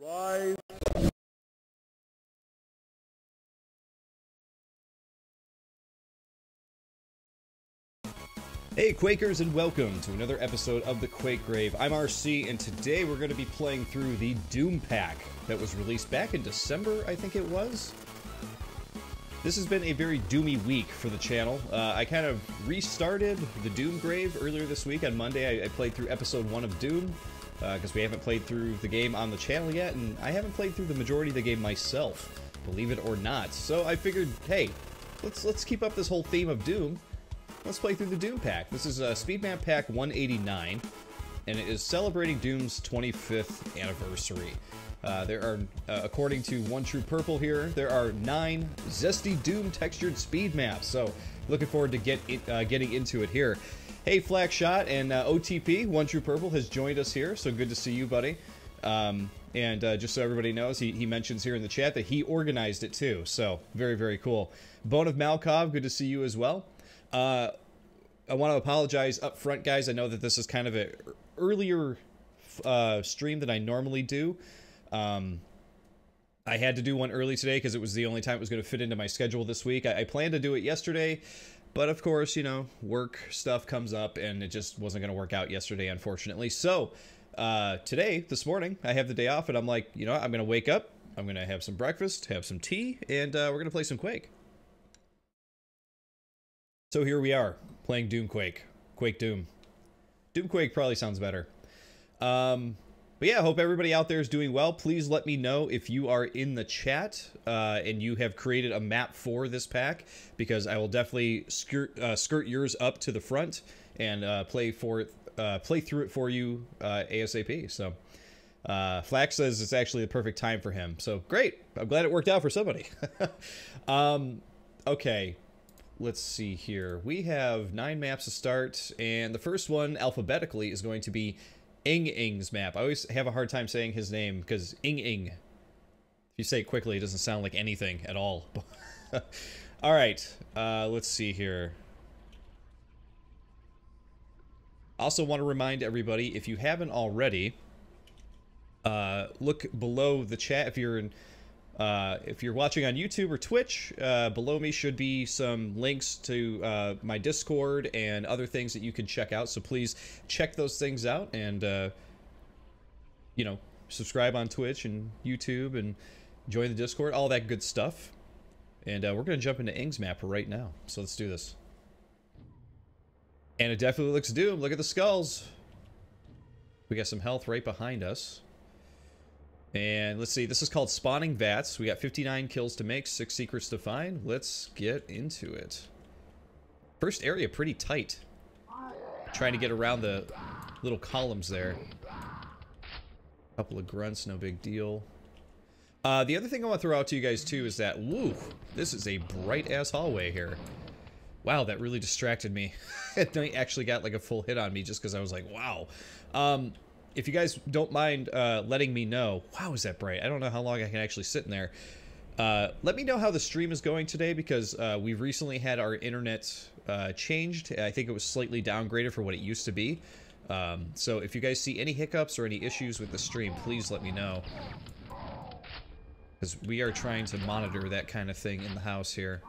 Live. Hey Quakers, and welcome to another episode of the Quake Grave. I'm RC, and today we're going to be playing through the Doom pack that was released back in December, I think it was. This has been a very doomy week for the channel. I kind of restarted the Doom Grave earlier this week. On Monday, I played through episode 1 of Doom, because we haven't played through the game on the channel yet, and I haven't played through the majority of the game myself, believe it or not. So I figured, hey, let's keep up this whole theme of Doom. Let's play through the Doom pack. This is Speed Map Pack 189, and it is celebrating Doom's 25th anniversary. There are, according to One True Purple here, there are 9 zesty Doom textured speed maps. So, looking forward to getting into it here. Hey, Flakshot and OTP, One True Purple has joined us here, so good to see you, buddy. And just so everybody knows, he mentions here in the chat that he organized it too, so very, very cool. Bone of Malkov, good to see you as well. I want to apologize up front, guys. I know that this is kind of an earlier stream than I normally do. I had to do one early today because it was the only time it was going to fit into my schedule this week. I planned to do it yesterday, but of course, you know, work stuff comes up and it just wasn't going to work out yesterday, unfortunately. So, today, this morning, I have the day off and I'm like, you know, I'm going to wake up, I'm going to have some breakfast, have some tea, and we're going to play some Quake. So here we are, playing Doom Quake. Quake Doom. Doom Quake probably sounds better. But yeah, I hope everybody out there is doing well. Please let me know if you are in the chat and you have created a map for this pack, because I will definitely skirt yours up to the front and play through it for you ASAP. So Flack says it's actually the perfect time for him. So great. I'm glad it worked out for somebody. Okay. Let's see here. We have 9 maps to start, and the first one, alphabetically, is going to be Inge's map. I always have a hard time saying his name, because Inge. If you say it quickly, it doesn't sound like anything at all. Alright, let's see here. Also want to remind everybody, if you haven't already, look below the chat if you're watching on YouTube or Twitch, below me should be some links to my Discord and other things that you can check out. So please check those things out and, you know, subscribe on Twitch and YouTube and join the Discord, all that good stuff. And we're going to jump into Inge's map right now. So let's do this. And it definitely looks Doom. Look at the skulls. We got some health right behind us. And let's see, this is called Spawning Vats. We got 59 kills to make, 6 secrets to find. Let's get into it. First area pretty tight. Trying to get around the little columns there. Couple of grunts, no big deal. The other thing I want to throw out to you guys too is that, woo, this is a bright ass hallway here. Wow, that really distracted me. It actually got like a full hit on me just because I was like, wow. If you guys don't mind letting me know, wow, is that bright? I don't know how long I can actually sit in there. Let me know how the stream is going today, because we've recently had our internet changed. I think it was slightly downgraded for what it used to be. So if you guys see any hiccups or any issues with the stream, please let me know, because we are trying to monitor that kind of thing in the house here.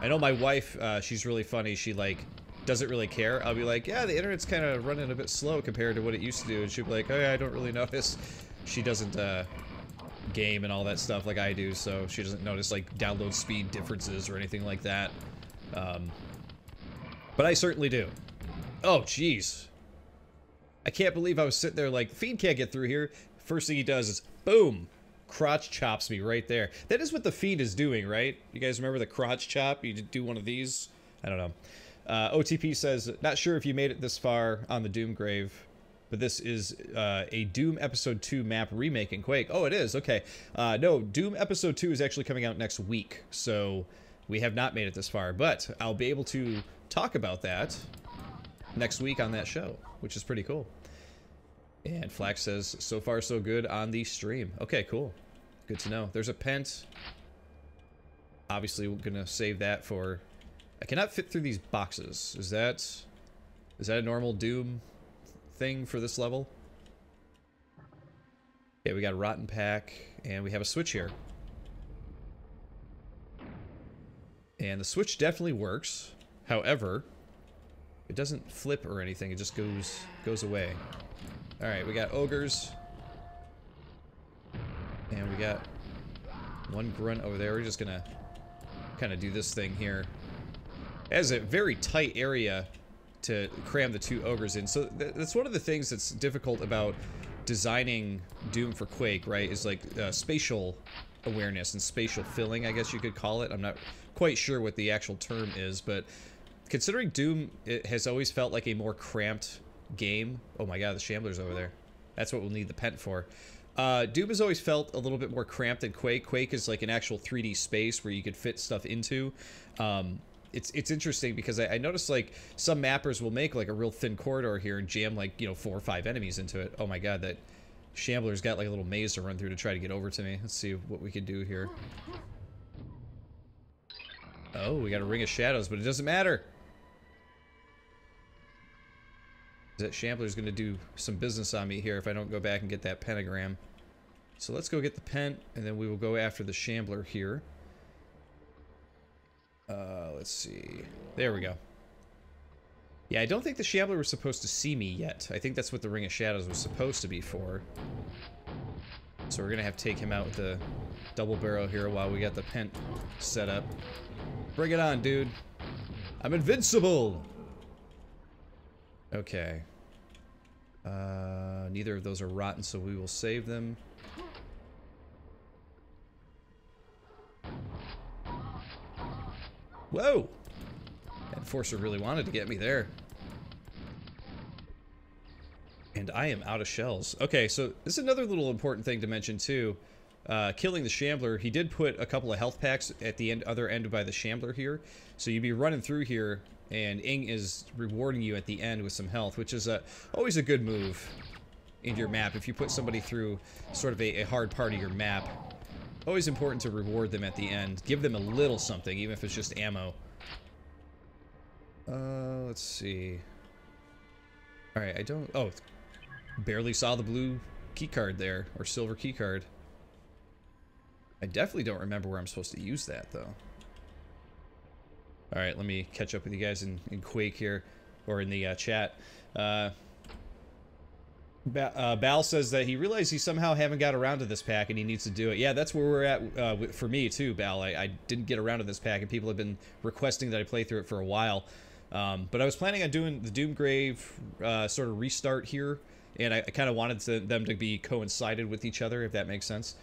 I know my wife, she's really funny. She like doesn't really care. I'll be like, yeah, the internet's kind of running a bit slow compared to what it used to do, and she'll be like, oh yeah, I don't really notice. She doesn't game and all that stuff like I do, so she doesn't notice like download speed differences or anything like that. But I certainly do. Oh jeez, I can't believe I was sitting there like, the feed can't get through here. First thing he does is boom, crotch chops me right there. That is what the feed is doing, right? You guys remember the crotch chop? You do one of these? I don't know. OTP says, not sure if you made it this far on the Doom Grave, but this is a Doom Episode 2 map remake in Quake. Oh, it is? Okay. No, Doom Episode 2 is actually coming out next week, so we have not made it this far, but I'll be able to talk about that next week on that show, which is pretty cool. And Flax says, so far so good on the stream. Okay, cool. Good to know. There's a pent. Obviously, we're going to save that for... I cannot fit through these boxes. Is that a normal Doom thing for this level? Okay, we got a rotten pack, and we have a switch here. And the switch definitely works. However, it doesn't flip or anything. It just goes away. All right, we got ogres. And we got one grunt over there. We're just gonna kind of do this thing here. It has a very tight area to cram the two ogres in. So that's one of the things that's difficult about designing Doom for Quake, right? Is like spatial awareness and spatial filling, I guess you could call it. I'm not quite sure what the actual term is, but considering Doom, it has always felt like a more cramped game. Oh my god, the Shambler's over there. That's what we'll need the pent for. Doom has always felt a little bit more cramped than Quake. Quake is like an actual 3D space where you could fit stuff into. It's interesting because I noticed like some mappers will make like a real thin corridor here and jam like, you know, 4 or 5 enemies into it. Oh my god, that Shambler's got like a little maze to run through to try to get over to me. Let's see what we can do here. Oh, we got a Ring of Shadows, but it doesn't matter. That Shambler's going to do some business on me here if I don't go back and get that pentagram. So let's go get the pent, and then we will go after the Shambler here. Let's see. There we go. Yeah, I don't think the Shambler was supposed to see me yet. I think that's what the Ring of Shadows was supposed to be for. So we're going to have to take him out with the double barrel here while we got the pent set up. Bring it on, dude. I'm invincible! Okay. Neither of those are rotten, so we will save them. Whoa! That Enforcer really wanted to get me there. And I am out of shells. Okay, so this is another little important thing to mention, too. Killing the Shambler, he did put a couple of health packs at the other end by the Shambler here. So you'd be running through here, and Inge is rewarding you at the end with some health, which is always a good move in your map. If you put somebody through sort of a hard part of your map, always important to reward them at the end. Give them a little something, even if it's just ammo. Let's see. Alright, I don't... Oh, barely saw the blue keycard there, or silver keycard. I definitely don't remember where I'm supposed to use that, though. Alright, let me catch up with you guys in Quake here, or in the chat. Bal says that he realized he somehow haven't got around to this pack and he needs to do it. Yeah, that's where we're at for me too, Bal. I didn't get around to this pack and people have been requesting that I play through it for a while. But I was planning on doing the Doomgrave sort of restart here, and I kind of wanted them to be coincided with each other, if that makes sense.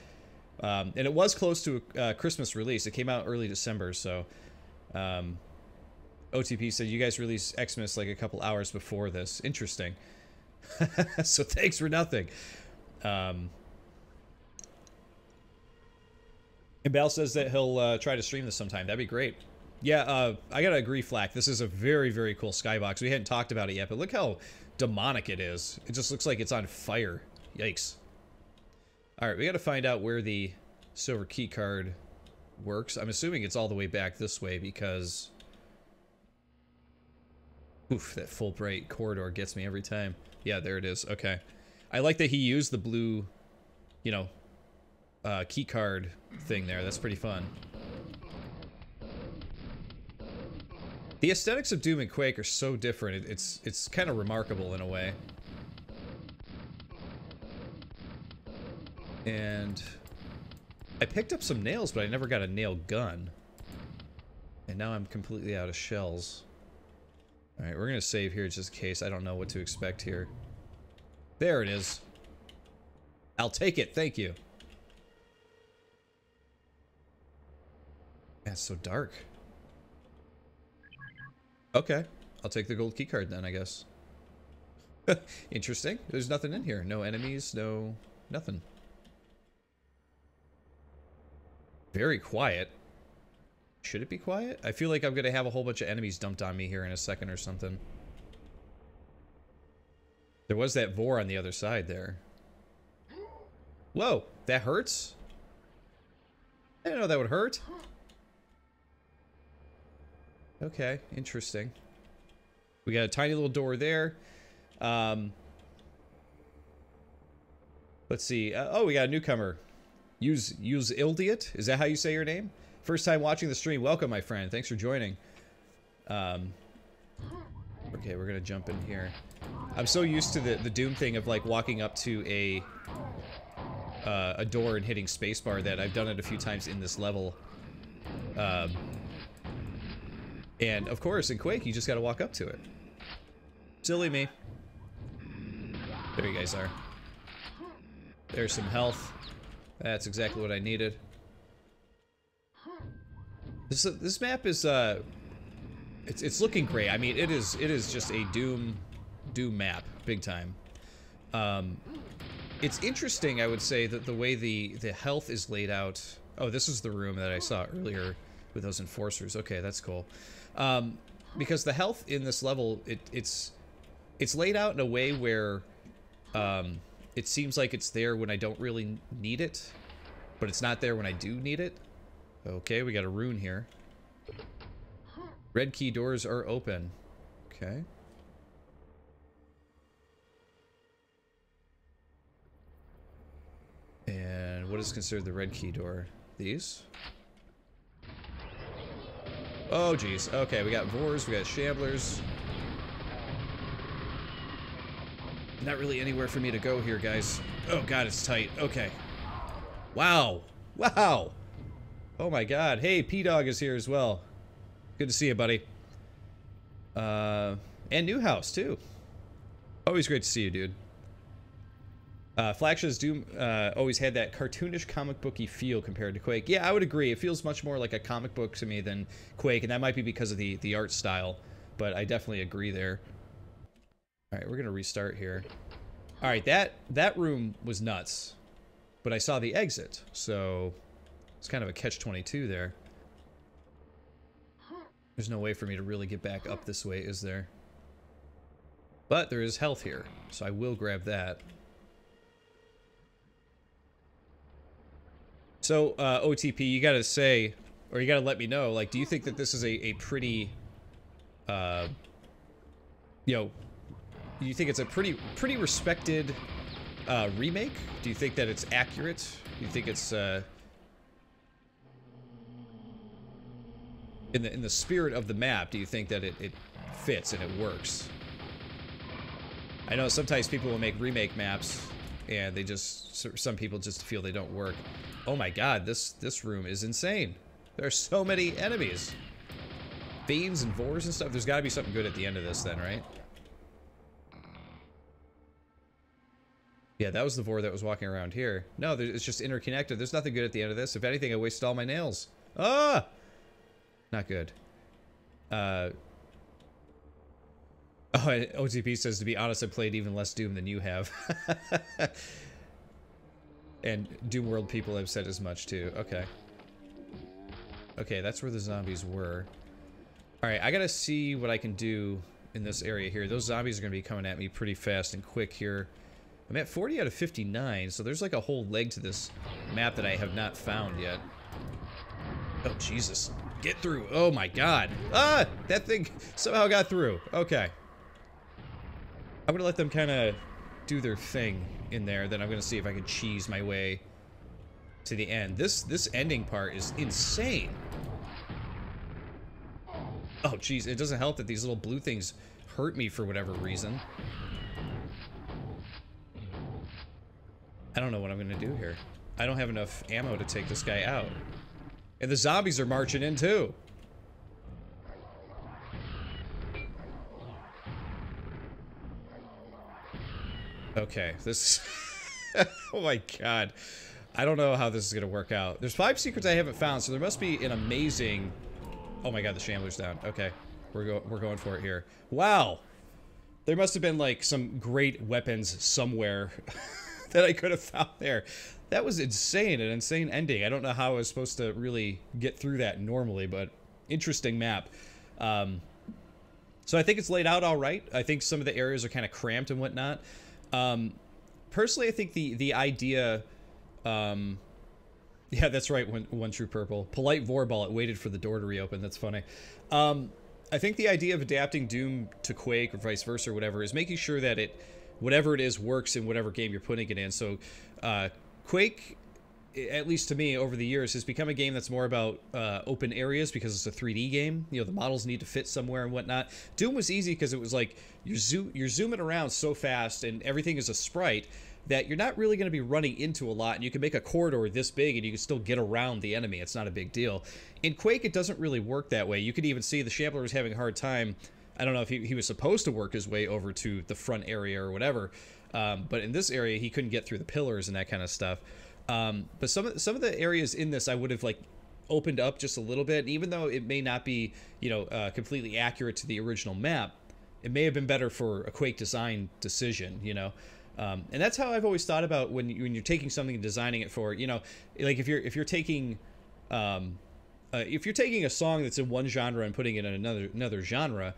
And it was close to a Christmas release. It came out early December, so... OTP said, you guys released Xmas like a couple hours before this. Interesting. So thanks for nothing. And Bal says that he'll try to stream this sometime. That'd be great. Yeah, I gotta agree, Flack. This is a very, very cool skybox. We hadn't talked about it yet, but look how demonic it is. It just looks like it's on fire. Yikes. Alright, we gotta find out where the silver keycard works. I'm assuming it's all the way back this way because... Oof, that full bright corridor gets me every time. Yeah, there it is. Okay. I like that he used the blue, you know, keycard thing there. That's pretty fun. The aesthetics of Doom and Quake are so different. It's kind of remarkable in a way. And I picked up some nails, but I never got a nail gun. And now I'm completely out of shells. Alright, we're gonna save here just in case. I don't know what to expect here. There it is. I'll take it, thank you. Yeah, it's so dark. Okay, I'll take the gold keycard then, I guess. Interesting. There's nothing in here. No enemies, no... nothing. Very quiet. Should it be quiet? I feel like I'm gonna have a whole bunch of enemies dumped on me here in a second or something. There was that Vor on the other side there. Whoa, that hurts? I didn't know that would hurt. Okay, interesting. We got a tiny little door there. Let's see. Oh, we got a newcomer. Use Ildiot. Is that how you say your name? First time watching the stream. Welcome, my friend. Thanks for joining. Okay, we're gonna jump in here. I'm so used to the Doom thing of like walking up to a door and hitting spacebar that I've done it a few times in this level. And of course, in Quake, you just gotta walk up to it. Silly me. There you guys are. There's some health. That's exactly what I needed. This map is it's looking great. I mean, it is just a Doom map, big time. It's interesting, I would say, that the way the health is laid out. Oh, this is the room that I saw earlier with those enforcers. Okay, that's cool. Because the health in this level, it's laid out in a way where it seems like it's there when I don't really need it, but it's not there when I do need it. Okay, we got a rune here. Red key doors are open. Okay. And what is considered the red key door? These? Oh, geez. Okay, we got Vors, we got Shamblers. Not really anywhere for me to go here, guys. Oh, God, it's tight. Okay. Wow. Wow. Oh, my God. Hey, P-Dog is here as well. Good to see you, buddy. And Newhouse, too. Always great to see you, dude. Flagshaw's Doom always had that cartoonish comic booky feel compared to Quake. Yeah, I would agree. It feels much more like a comic book to me than Quake, and that might be because of the art style, but I definitely agree there. All right, we're gonna restart here. All right, that room was nuts, but I saw the exit, so it's kind of a catch-22 there. There's no way for me to really get back up this way, is there? But there is health here, so I will grab that. So, OTP, you gotta say, or you gotta let me know, like, do you think that this is a pretty, you know, do you think it's a pretty respected, remake? Do you think that it's accurate? Do you think it's, in the spirit of the map, do you think that it fits and it works? I know sometimes people will make remake maps, and they just, some people just feel they don't work. Oh my God, this room is insane. There are so many enemies. Fiends and Vors and stuff. There's got to be something good at the end of this then, right? Yeah, that was the Vor that was walking around here. No, it's just interconnected. There's nothing good at the end of this. If anything, I wasted all my nails. Ah! Not good. Oh, OTP says, to be honest, I played even less Doom than you have. And Doom World people have said as much too. Okay. Okay, that's where the zombies were. Alright, I gotta see what I can do in this area here. Those zombies are gonna be coming at me pretty fast and quick here. I'm at 40 out of 59, so there's like a whole leg to this map that I have not found yet. Oh, Jesus. Get through. Oh my God. Ah! That thing somehow got through. Okay. I'm gonna let them kind of do their thing in there, then I'm gonna see if I can cheese my way to the end. This ending part is insane. Oh geez, it doesn't help that these little blue things hurt me for whatever reason. I don't know what I'm gonna do here. I don't have enough ammo to take this guy out. And the zombies are marching in too. Okay, this oh my God. I don't know how this is gonna work out. There's 5 secrets I haven't found, so there must be an amazing... Oh my God, the Shambler's down. Okay, we're going for it here. Wow! There must have been like some great weapons somewhere that I could have found there. That was insane, an insane ending. I don't know how I was supposed to really get through that normally, but interesting map. So I think it's laid out all right. I think some of the areas are kind of cramped and whatnot. Personally, I think the idea, yeah, that's right, one true purple. Polite Vorball, it waited for the door to reopen. That's funny. I think the idea of adapting Doom to Quake or vice versa or whatever is making sure that it whatever it is works in whatever game you're putting it in. So Quake, at least to me, over the years, has become a game that's more about open areas because it's a 3D game. You know, the models need to fit somewhere and whatnot. Doom was easy because it was like you're zooming around so fast and everything is a sprite that you're not really going to be running into a lot, and you can make a corridor this big and you can still get around the enemy. It's not a big deal. In Quake, it doesn't really work that way. You could even see the Shambler was having a hard time. I don't know if he was supposed to work his way over to the front area or whatever, but in this area he couldn't get through the pillars and that kind of stuff. But some of the areas in this I would have like opened up just a little bit, even though it may not be, you know, completely accurate to the original map. It may have been better for a Quake design decision, you know. And that's how I've always thought about when you're taking something and designing it for, you know, like if you're taking a song that's in one genre and putting it in another genre,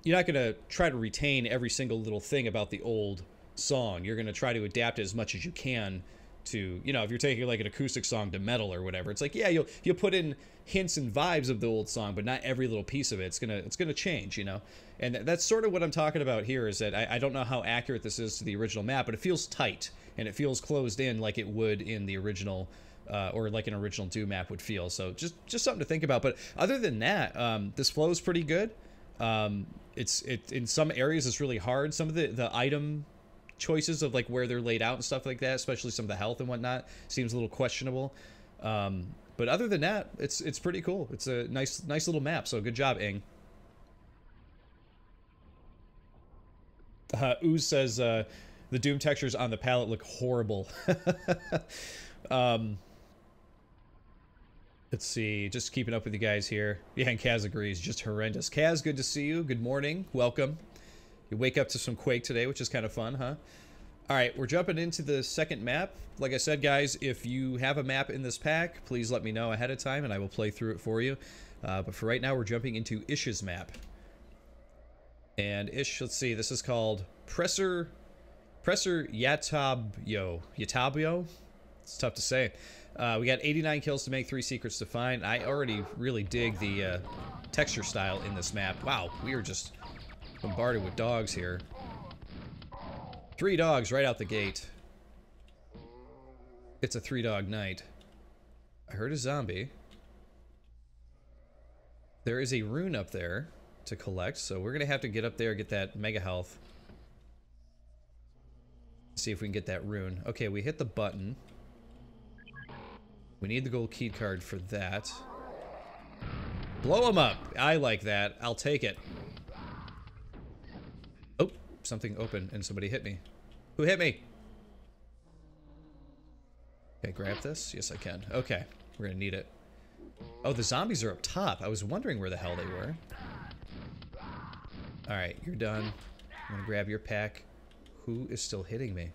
you're not going to try to retain every single little thing about the old song. You're going to try to adapt it as much as you can to, you know, if you're taking like an acoustic song to metal or whatever, it's like, yeah, you'll put in hints and vibes of the old song, but not every little piece of it. It's gonna change, you know. And that's sort of what I'm talking about here, is that I don't know how accurate this is to the original map, but it feels tight and it feels closed in like it would in the original or like an original Doom map would feel. So just something to think about. But other than that, this flows pretty good. It's in some areas it's really hard. Some of the item choices of like where they're laid out and stuff like that, especially some of the health and whatnot, seems a little questionable. But other than that, it's pretty cool. It's a nice little map. So good job, Inge. Ooze says the Doom textures on the palette look horrible. Let's see, just keeping up with you guys here. Yeah, and Kaz agrees, just horrendous. Kaz, good to see you. Good morning. Welcome. You wake up to some Quake today, which is kind of fun, huh? All right, we're jumping into the second map. Like I said, guys, if you have a map in this pack, please let me know ahead of time, and I will play through it for you. But for right now, we're jumping into Ish's map. And Ish, let's see, this is called Presser Yatabyo. It's tough to say. We got 89 kills to make, 3 secrets to find. I already really dig the texture style in this map. Wow, we are just bombarded with dogs here. 3 dogs right out the gate. It's a 3-dog night. I heard a zombie. There is a rune up there to collect, so we're gonna have to get up there, get that mega health. See if we can get that rune. Okay, we hit the button. We need the gold key card for that. Blow him up! I like that. I'll take it. Oh, something opened and somebody hit me. Who hit me? Okay, grab this? Yes, I can. Okay, we're gonna need it. Oh, the zombies are up top. I was wondering where the hell they were. Alright, you're done. I'm gonna grab your pack. Who is still hitting me?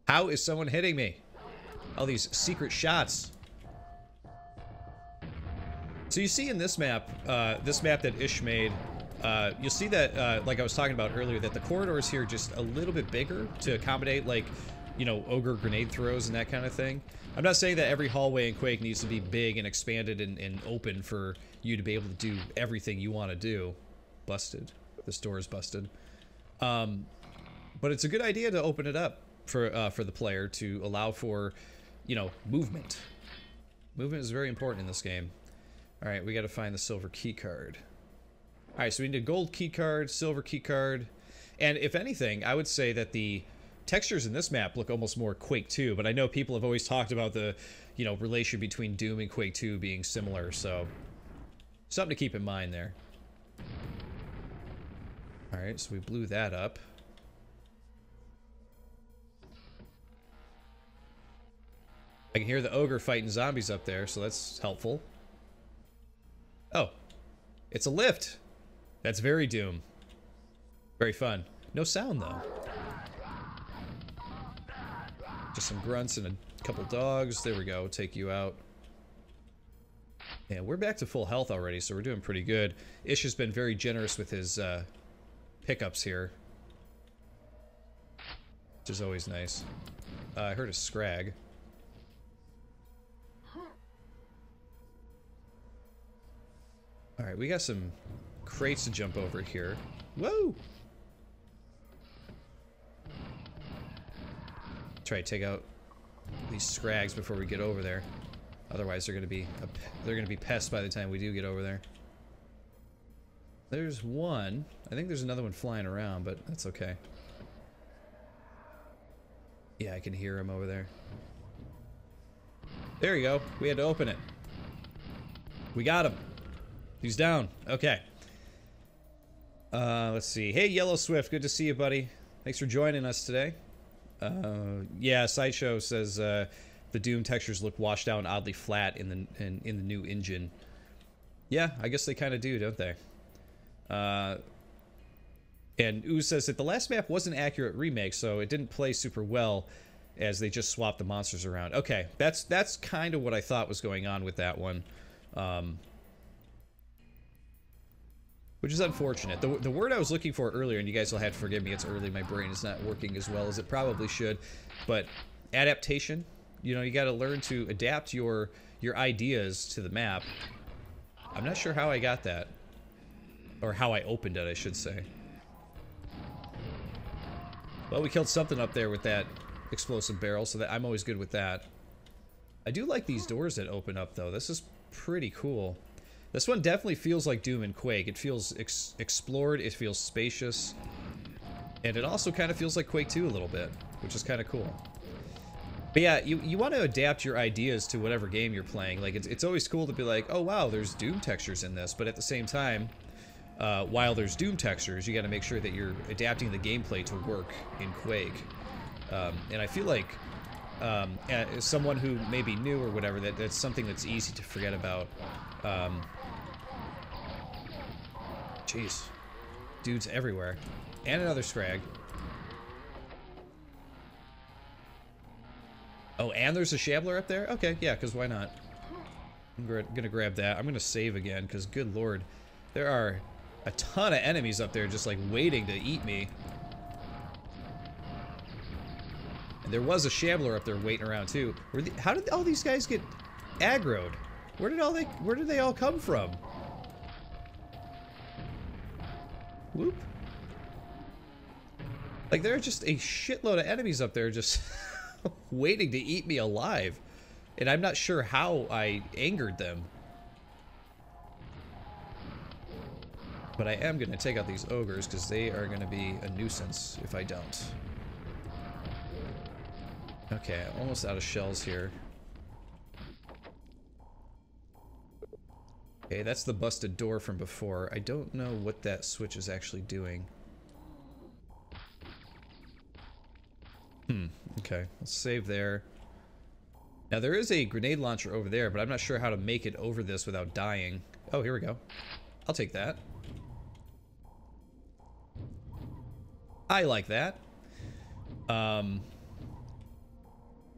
How is someone hitting me? All these secret shots. So you see in this map that Ish made, you'll see that, like I was talking about earlier, that the corridors here are just a little bit bigger to accommodate, like, you know, ogre grenade throws and that kind of thing. I'm not saying that every hallway in Quake needs to be big and expanded and open for you to be able to do everything you want to do. Busted. This door is busted. But it's a good idea to open it up for the player to allow for, you know, movement. Movement is very important in this game. All right, we got to find the silver key card. All right, so we need a gold key card, silver key card, and if anything, I would say that the textures in this map look almost more Quake 2, but I know people have always talked about the, you know, relation between Doom and Quake 2 being similar, so something to keep in mind there. All right, so we blew that up. I can hear the ogre fighting zombies up there, so that's helpful. Oh, it's a lift. That's very Doom. Very fun. No sound, though. Just some grunts and a couple dogs. There we go. Take you out. Yeah, we're back to full health already, so we're doing pretty good. Ish has been very generous with his pickups here, which is always nice. I heard a scrag. Alright, we got some crates to jump over here. Whoa! Try to take out these scrags before we get over there. Otherwise, they're gonna be pests by the time we do get over there. There's one. I think there's another one flying around, but that's okay. Yeah, I can hear him over there. There you go. We had to open it. We got him. He's down. Okay. Let's see. Hey, Yellow Swift. Good to see you, buddy. Thanks for joining us today. Yeah, Sideshow says the Doom textures look washed out and oddly flat in the new engine. Yeah, I guess they kind of do, don't they? And Ooze says that the last map was an accurate remake, so it didn't play super well as they just swapped the monsters around. Okay, that's kind of what I thought was going on with that one. Which is unfortunate. The word I was looking for earlier, and you guys will have to forgive me, it's early, my brain is not working as well as it probably should, but adaptation, you know, you got to learn to adapt your ideas to the map. I'm not sure how I got that. Or how I opened it, I should say. Well, we killed something up there with that explosive barrel, so that I'm always good with that. I do like these doors that open up, though. This is pretty cool. This one definitely feels like Doom and Quake. It feels explored, it feels spacious, and it also kind of feels like Quake 2 a little bit, which is kind of cool. But yeah, you want to adapt your ideas to whatever game you're playing. Like, it's always cool to be like, oh wow, there's Doom textures in this, but at the same time, while there's Doom textures, you got to make sure that you're adapting the gameplay to work in Quake. And I feel like, as someone who may be new or whatever, that's something that's easy to forget about. Jeez. Dudes everywhere. And another scrag. Oh, and there's a Shambler up there? Okay, yeah, because why not? I'm gonna grab that. I'm gonna save again, because good lord. There are a ton of enemies up there just like waiting to eat me. And there was a Shambler up there waiting around too. How did all these guys get aggroed? Where did they all come from? Whoop. Like, there are just a shitload of enemies up there just waiting to eat me alive. And I'm not sure how I angered them. But I am going to take out these ogres because they are going to be a nuisance if I don't. Okay, I'm almost out of shells here. Okay, that's the busted door from before. I don't know what that switch is actually doing. Okay, let's save there. Now there is a grenade launcher over there, but I'm not sure how to make it over this without dying. Oh, here we go. I'll take that. I like that.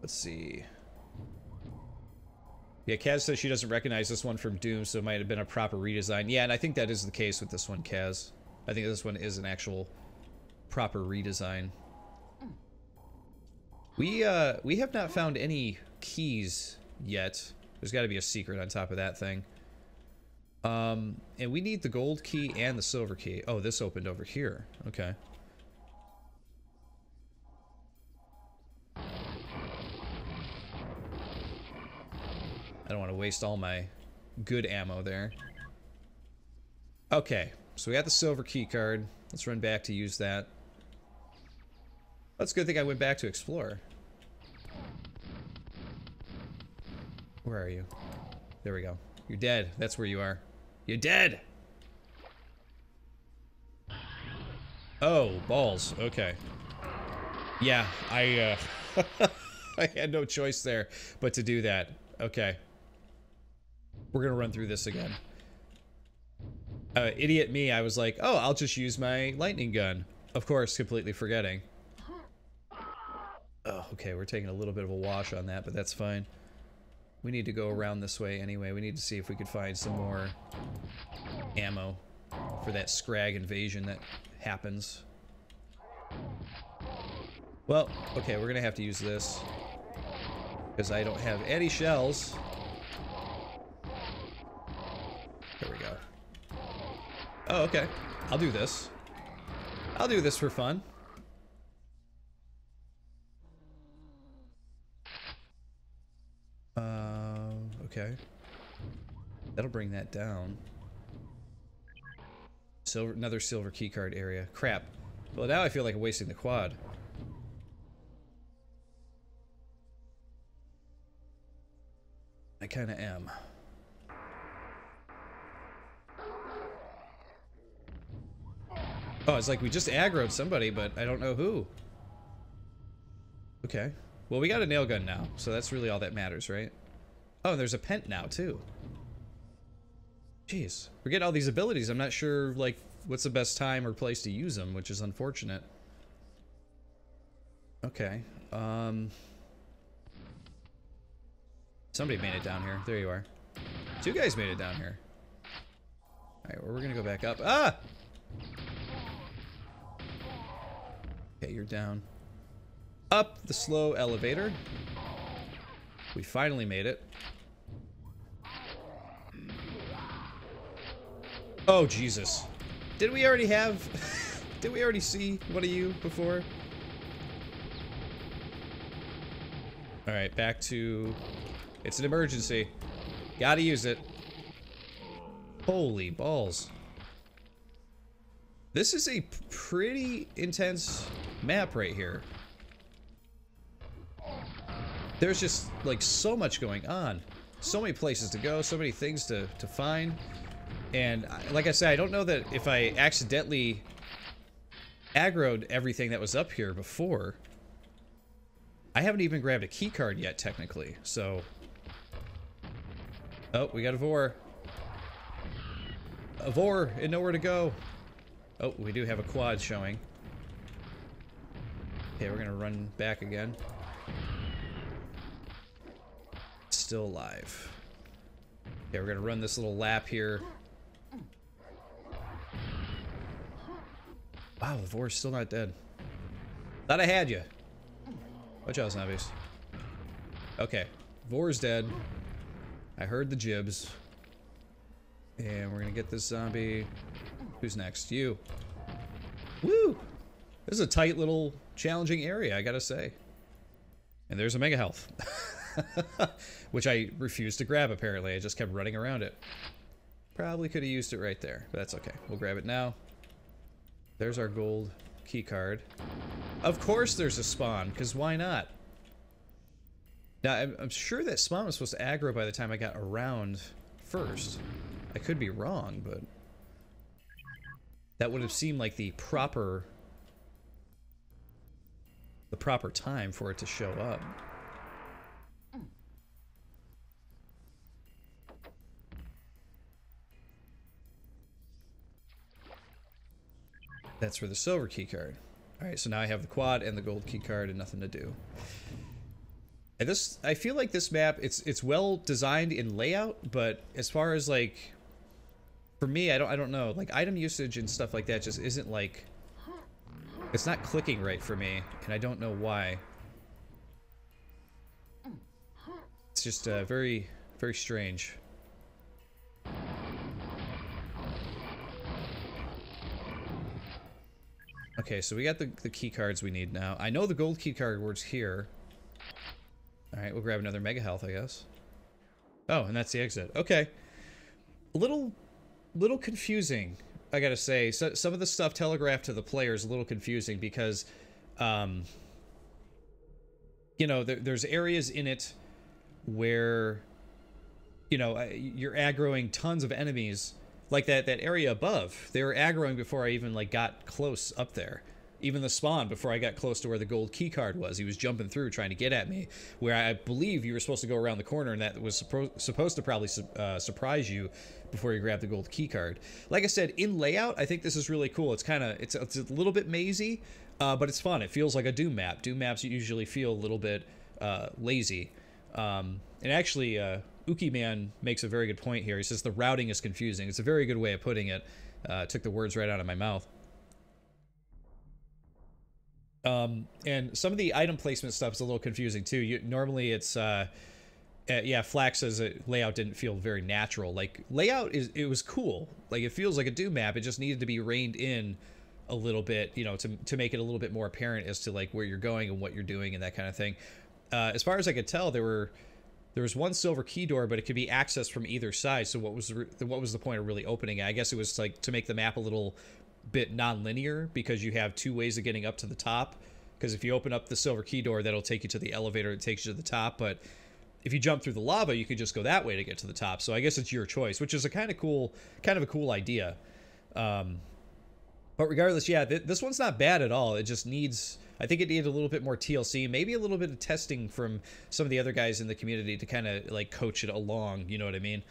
Let's see. Yeah, Kaz says she doesn't recognize this one from Doom, so it might have been a proper redesign. Yeah, and I think that is the case with this one, Kaz. I think this one is an actual proper redesign. We have not found any keys yet. There's got to be a secret on top of that thing. And we need the gold key and the silver key. Oh, this opened over here. Okay. I don't want to waste all my good ammo there. Okay, so we got the silver key card. Let's run back to use that. That's a good thing I went back to explore. Where are you? There we go. You're dead. That's where you are. You're dead! Oh, balls. Okay. Yeah, I had no choice there but to do that. Okay. We're gonna run through this again. Idiot me, I was like, oh, I'll just use my lightning gun. Of course, completely forgetting. Oh, okay, we're taking a little bit of a wash on that, but that's fine. We need to go around this way anyway. We need to see if we could find some more ammo for that scrag invasion that happens. Well, okay, we're gonna have to use this because I don't have any shells. There we go. Oh, okay. I'll do this. I'll do this for fun. Okay. That'll bring that down. Silver, another silver keycard area. Crap. Well, now I feel like I'm wasting the quad. I kind of am. Oh, it's like we just aggroed somebody, but I don't know who. Okay. Well, we got a nail gun now, so that's really all that matters, right? Oh, there's a pent now, too. Jeez. We're getting all these abilities. I'm not sure, like, what's the best time or place to use them, which is unfortunate. Okay. Somebody made it down here. There you are. Two guys made it down here. Alright, well, we're gonna go back up. Ah! Okay, you're down. Up the slow elevator. We finally made it. Oh, Jesus. Did we already have... Did we already see one of you before? Alright, back to... It's an emergency. Gotta use it. Holy balls. This is a pretty intense map right here. There's just, like, so much going on. So many places to go, so many things to find. And, like I said, I don't know that if I accidentally aggroed everything that was up here before. I haven't even grabbed a key card yet, technically, so... Oh, we got a Vor. A Vor and nowhere to go. Oh, we do have a quad showing. Okay, we're gonna run back again. Still alive. Okay, we're gonna run this little lap here. Wow, the Vor's still not dead. Thought I had you. Watch out, zombies. Okay, Vor's dead. I heard the jibs. And we're gonna get this zombie. Who's next? You. Woo! This is a tight little challenging area, I gotta say. And there's a mega health. Which I refused to grab, apparently. I just kept running around it. Probably could have used it right there, but that's okay. We'll grab it now. There's our gold key card. Of course there's a spawn, because why not? Now, I'm sure that spawn was supposed to aggro by the time I got around first. I could be wrong, but... that would have seemed like the proper time for it to show up. That's for the silver key card. Alright, so now I have the quad and the gold key card and nothing to do. And this, I feel like this map, it's well designed in layout, but as far as like, for me, I don't know, like item usage and stuff like that just isn't like, it's not clicking right for me, and I don't know why. It's just very, very strange. Okay, so we got the key cards we need now. I know the gold key card works here. Alright, we'll grab another mega health, I guess. Oh, and that's the exit. Okay. A little confusing, I gotta say. So, some of the stuff telegraphed to the player is a little confusing because, you know, there's areas in it where, you know, you're aggroing tons of enemies. Like that area above, they were aggroing before I even like got close up there. Even the spawn, before I got close to where the gold key card was, he was jumping through trying to get at me. Where I believe you were supposed to go around the corner, and that was supposed to probably surprise you before you grab the gold key card. Like I said, in layout, I think this is really cool. It's kind of it's a little bit mazy, but it's fun. It feels like a Doom map. Doom maps usually feel a little bit lazy. And actually, Uki Man makes a very good point here. He says the routing is confusing. It's a very good way of putting it. Took the words right out of my mouth. And some of the item placement stuff is a little confusing too. Normally it's, yeah, Flax says layout didn't feel very natural. Like, layout it was cool. Like, it feels like a Doom map. It just needed to be reined in a little bit, you know, to make it a little bit more apparent as to, like, where you're going and what you're doing and that kind of thing. As far as I could tell, there were There was one silver key door, but it could be accessed from either side. So what was the point of really opening it? I guess it was like to make the map a little bit non-linear, because you have two ways of getting up to the top. Because if you open up the silver key door, that'll take you to the elevator. It takes you to the top. But if you jump through the lava, you could just go that way to get to the top. So I guess it's your choice, which is a kind of a cool idea. But regardless, yeah, this one's not bad at all. It just needs, I think it needed a little bit more TLC, maybe a little bit of testing from some of the other guys in the community to kind of like coach it along, you know what I mean?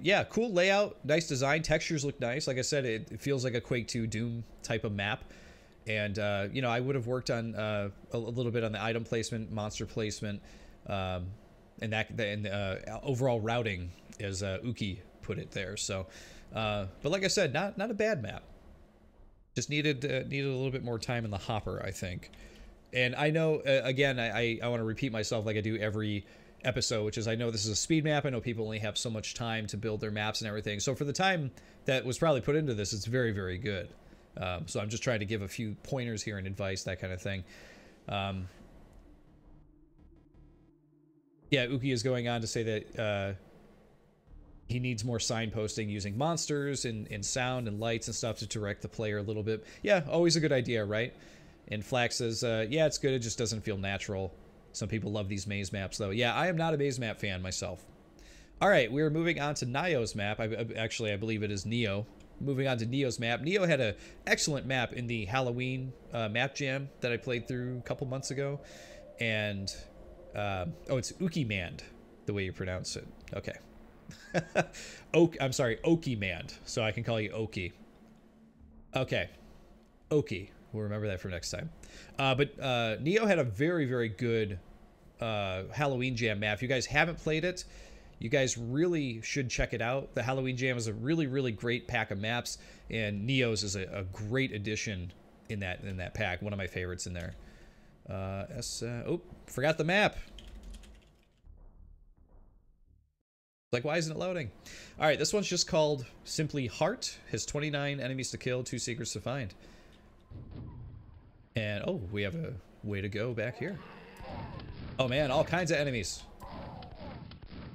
Yeah, cool layout, nice design, textures look nice. Like I said, it feels like a Quake 2 Doom type of map. And, you know, I would have worked on a little bit on the item placement, monster placement, and overall routing, as Uki put it there. So, but like I said, not a bad map. Just needed a little bit more time in the hopper, I think. And I know, again, I want to repeat myself like I do every episode, which is I know this is a speed map. I know people only have so much time to build their maps and everything. So for the time that was probably put into this, it's very, very good. So I'm just trying to give a few pointers here and advice, that kind of thing. Yeah, Uki is going on to say that he needs more signposting using monsters and sound and lights and stuff to direct the player a little bit. Yeah, always a good idea, right? And Flax says, yeah, it's good. It just doesn't feel natural. Some people love these maze maps, though. Yeah, I am not a maze map fan myself. All right, we're moving on to Neo's map. Actually, I believe it is Neo. Moving on to Neo's map. Neo had an excellent map in the Halloween map jam that I played through a couple months ago. And, oh, it's Ukimand, the way you pronounce it. Okay. I'm sorry, Okimand. So I can call you Oki. Okay. Oki. We'll remember that for next time. But Neo had a very, very good Halloween jam map. If you guys haven't played it, you guys really should check it out. The Halloween Jam is a really, really great pack of maps, and Neo's is a great addition in that pack. One of my favorites in there. Oh, forgot the map. Like, why isn't it loading? All right, this one's just called simply Heart. Has 29 enemies to kill, 2 secrets to find. And, oh, we have a way to go back here. Oh, man, all kinds of enemies.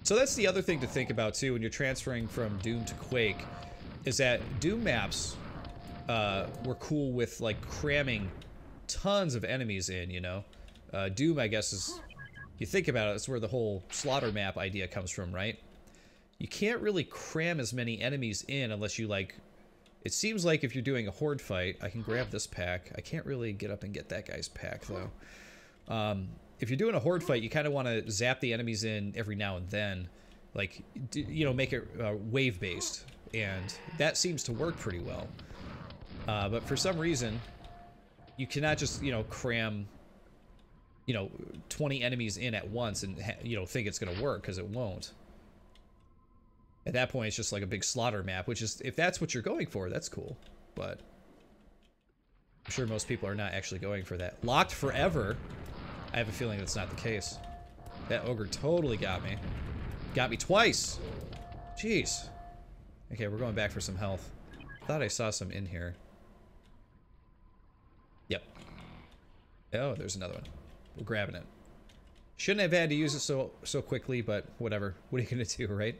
So that's the other thing to think about, too, when you're transferring from Doom to Quake, is that Doom maps were cool with, like, cramming tons of enemies in, you know? Doom, I guess, is... You think about it, that's where the whole slaughter map idea comes from, right? You can't really cram as many enemies in unless you, like... It seems like if you're doing a horde fight... I can grab this pack. I can't really get up and get that guy's pack, though. If you're doing a horde fight, you kind of want to zap the enemies in every now and then. Like, you know, make it wave-based. And that seems to work pretty well. But for some reason, you cannot just, you know, cram, you know, 20 enemies in at once and, you know, think it's going to work, because it won't. At that point, it's just like a big slaughter map, which is, if that's what you're going for, that's cool. But I'm sure most people are not actually going for that. Locked forever? I have a feeling that's not the case. That ogre totally got me. Got me twice! Jeez. Okay, we're going back for some health. Thought I saw some in here. Yep. Oh, there's another one. We're grabbing it. Shouldn't have had to use it so quickly, but whatever. What are you gonna do, right?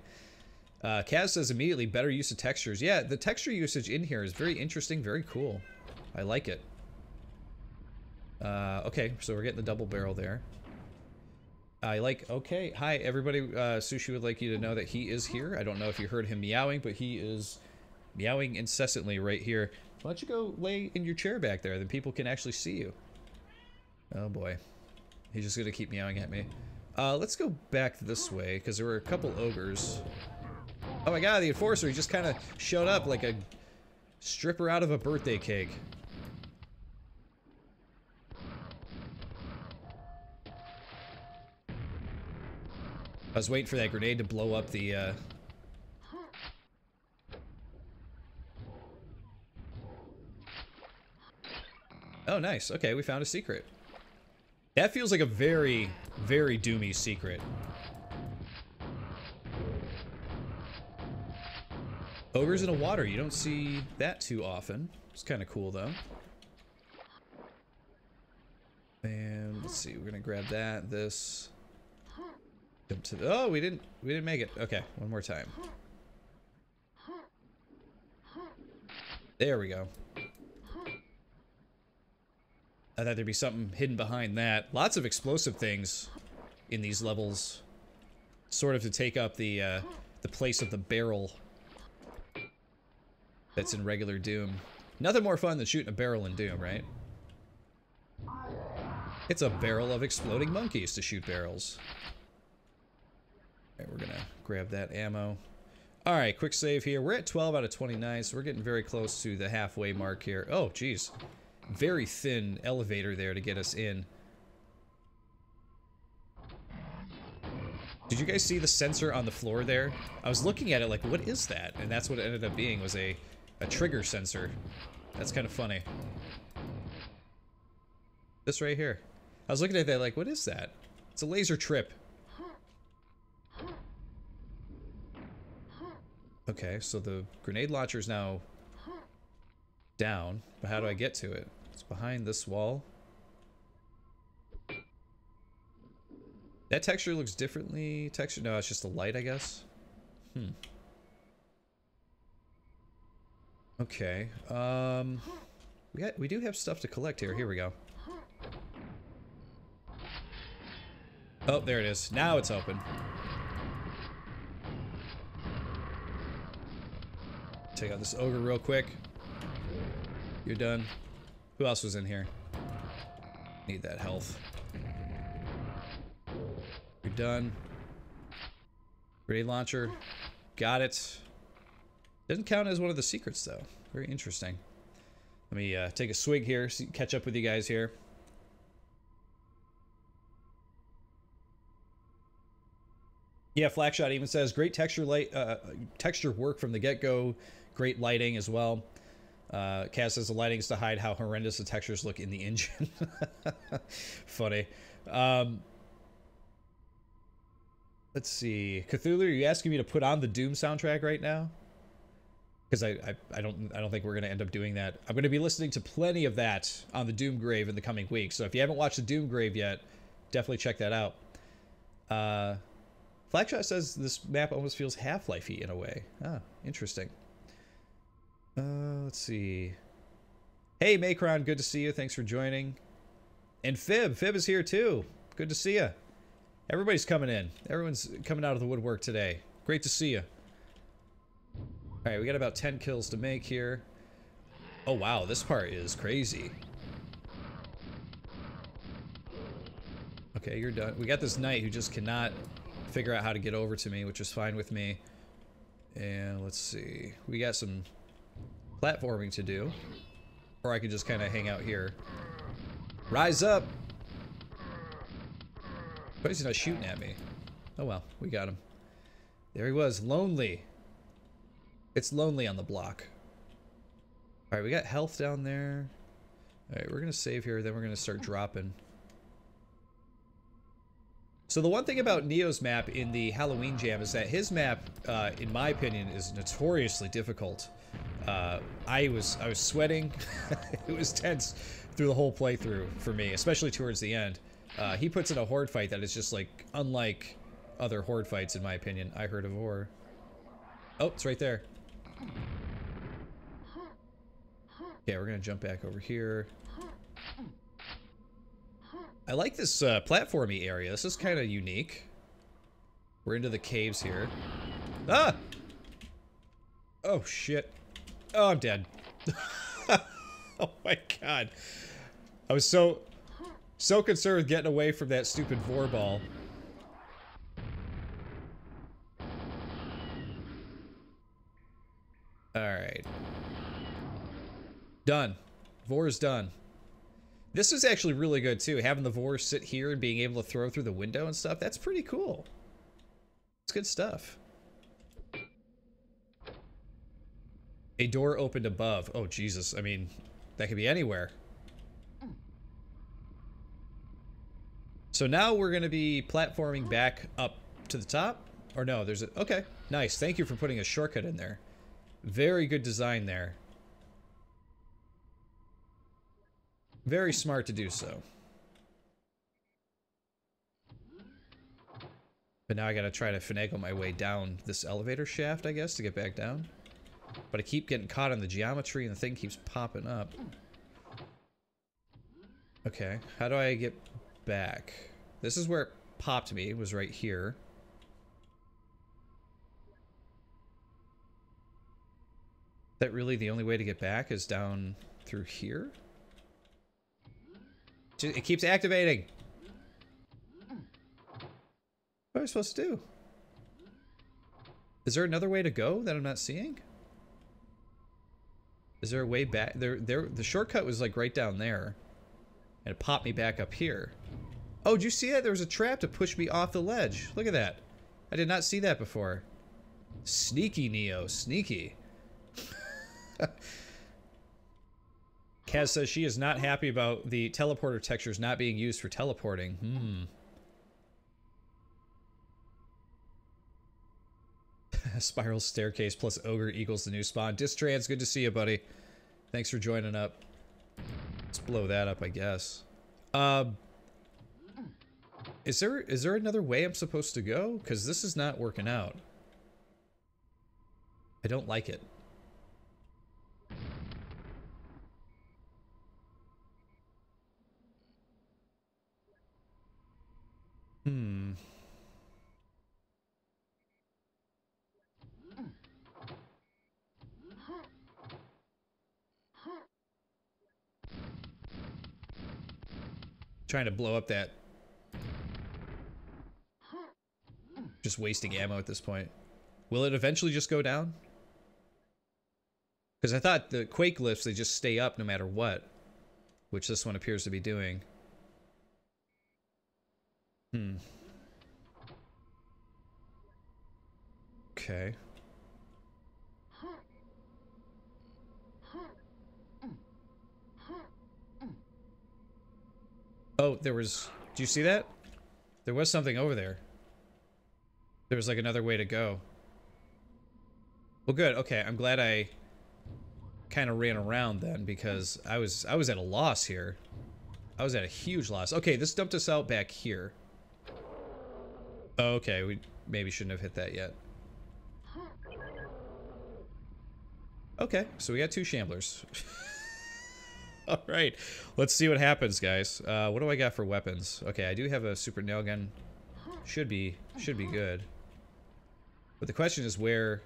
Kaz says immediately better use of textures. Yeah, the texture usage in here is very interesting, very cool. I like it. Okay, so we're getting the double barrel there. Okay, hi everybody. Sushi would like you to know that he is here. I don't know if you heard him meowing, but he is meowing incessantly right here. Why don't you go lay in your chair back there, then people can actually see you. Oh boy. He's just gonna keep meowing at me. Let's go back this way, because there were a couple ogres. Oh my god, the Enforcer, he just kind of showed up like a stripper out of a birthday cake. I was waiting for that grenade to blow up the, Oh, nice. Okay, we found a secret. That feels like a very, very doomy secret. Ogres in the water. You don't see that too often. It's kind of cool, though. And let's see. We're going to grab that, this... Jump to the, oh, we didn't make it. Okay, one more time. There we go. I thought there'd be something hidden behind that. Lots of explosive things in these levels, sort of to take up the place of the barrel that's in regular Doom. Nothing more fun than shooting a barrel in Doom, right? It's a barrel of exploding monkeys to shoot barrels. Alright, we're gonna grab that ammo. Alright, quick save here. We're at 12 out of 29, so we're getting very close to the halfway mark here. Oh, geez. Very thin elevator there to get us in. Did you guys see the sensor on the floor there? I was looking at it like, what is that? And that's what it ended up being, was a trigger sensor. That's kind of funny. This right here. I was looking at that like, what is that? It's a laser trip. Okay, so the grenade launcher is now down, but how do I get to it? It's behind this wall. That texture looks differently. Texture? No, it's just a light, I guess. Okay. We do have stuff to collect here. Here we go. Oh, there it is. Now it's open. Take out this ogre real quick. You're done. Who else was in here? Need that health. You're done. Grenade launcher. Got it. Doesn't count as one of the secrets, though. Very interesting. Let me take a swig here, so catch up with you guys here. Yeah, Flackshot even says, great texture texture work from the get-go. Great lighting as well. Cass says the lighting is to hide how horrendous the textures look in the engine. Funny. Let's see. Cthulhu, are you asking me to put on the Doom soundtrack right now? Because I don't think we're gonna end up doing that. I'm gonna be listening to plenty of that on the Doom Grave in the coming weeks. So if you haven't watched the Doom Grave yet, definitely check that out. Flackshot says this map almost feels Half-Life-y in a way. Ah, interesting. Let's see. Hey, Macron, good to see you. Thanks for joining. And Fib is here too. Good to see you. Everybody's coming in. Everyone's coming out of the woodwork today. Great to see you. Alright, we got about 10 kills to make here. Oh wow, this part is crazy. Okay, you're done. We got this knight who just cannot figure out how to get over to me, which is fine with me. And let's see. We got some platforming to do. Or I could just kind of hang out here. Rise up! Why is he not shooting at me? Oh well, we got him. There he was, lonely. It's lonely on the block. Alright, we got health down there. Alright, we're gonna save here, then we're gonna start dropping. So the one thing about Neo's map in the Halloween Jam is that his map, in my opinion, is notoriously difficult. I was sweating. It was tense through the whole playthrough for me, especially towards the end. He puts in a horde fight that is just like unlike other horde fights, in my opinion. I heard of horror. Oh, it's right there. Okay, we're gonna jump back over here. I like this platformy area. This is kind of unique. We're into the caves here. Ah! Oh, shit. Oh, I'm dead. Oh my god. I was so concerned with getting away from that stupid vor ball. Alright. Done. Vor's done. This is actually really good too. Having the vor sit here and being able to throw through the window and stuff, that's pretty cool. It's good stuff. A door opened above. Oh, Jesus. I mean, that could be anywhere. So now we're going to be platforming back up to the top. Or no, there's a... Okay, nice. Thank you for putting a shortcut in there. Very good design there. Very smart to do so. But now I gotta try to finagle my way down this elevator shaft, I guess, to get back down. But I keep getting caught in the geometry and the thing keeps popping up. Okay, how do I get back? This is where it popped me, was right here. Is that really the only way to get back is down through here? It keeps activating! What am I supposed to do? Is there another way to go that I'm not seeing? Is there a way back? The shortcut was like right down there. And it popped me back up here. Oh, did you see that? There was a trap to push me off the ledge. Look at that. I did not see that before. Sneaky, Neo. Sneaky. Kaz says she is not happy about the teleporter textures not being used for teleporting. Spiral staircase plus ogre equals the new spawn. Distrans, good to see you, buddy. Thanks for joining up. Let's blow that up, I guess. Is there another way I'm supposed to go? Because this is not working out. I don't like it. Trying to blow up that. Just wasting ammo at this point. Will it eventually just go down? Because I thought the Quake lifts, they just stay up no matter what. Which this one appears to be doing. Okay. Oh, there was... Do you see that? There was something over there. There was like another way to go. Well, good. Okay, I'm glad I kind of ran around then because I was at a loss here. I was at a huge loss. Okay, this dumped us out back here. Okay, we maybe shouldn't have hit that yet. Okay, so we got 2 Shamblers. Alright, let's see what happens, guys. What do I got for weapons? Okay, I do have a super nail gun. Should be good. But the question is where...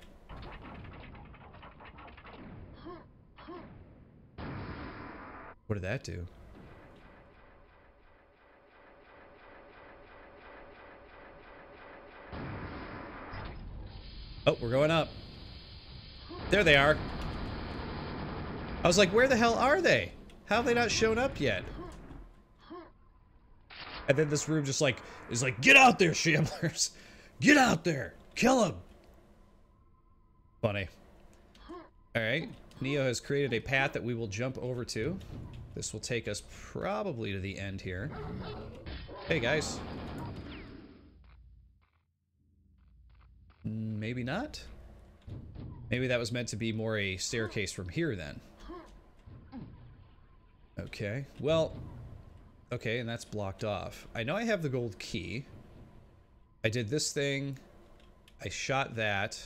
What did that do? Oh, we're going up. There they are. I was like, where the hell are they? How have they not shown up yet? And then this room just like is like, get out there, Shamblers! Get out there! Kill them! Funny. Alright, Neo has created a path that we will jump over to. This will take us probably to the end here. Hey guys. Maybe not? Maybe that was meant to be more a staircase from here then. Okay, well, okay, and that's blocked off. I know I have the gold key. I did this thing, I shot that,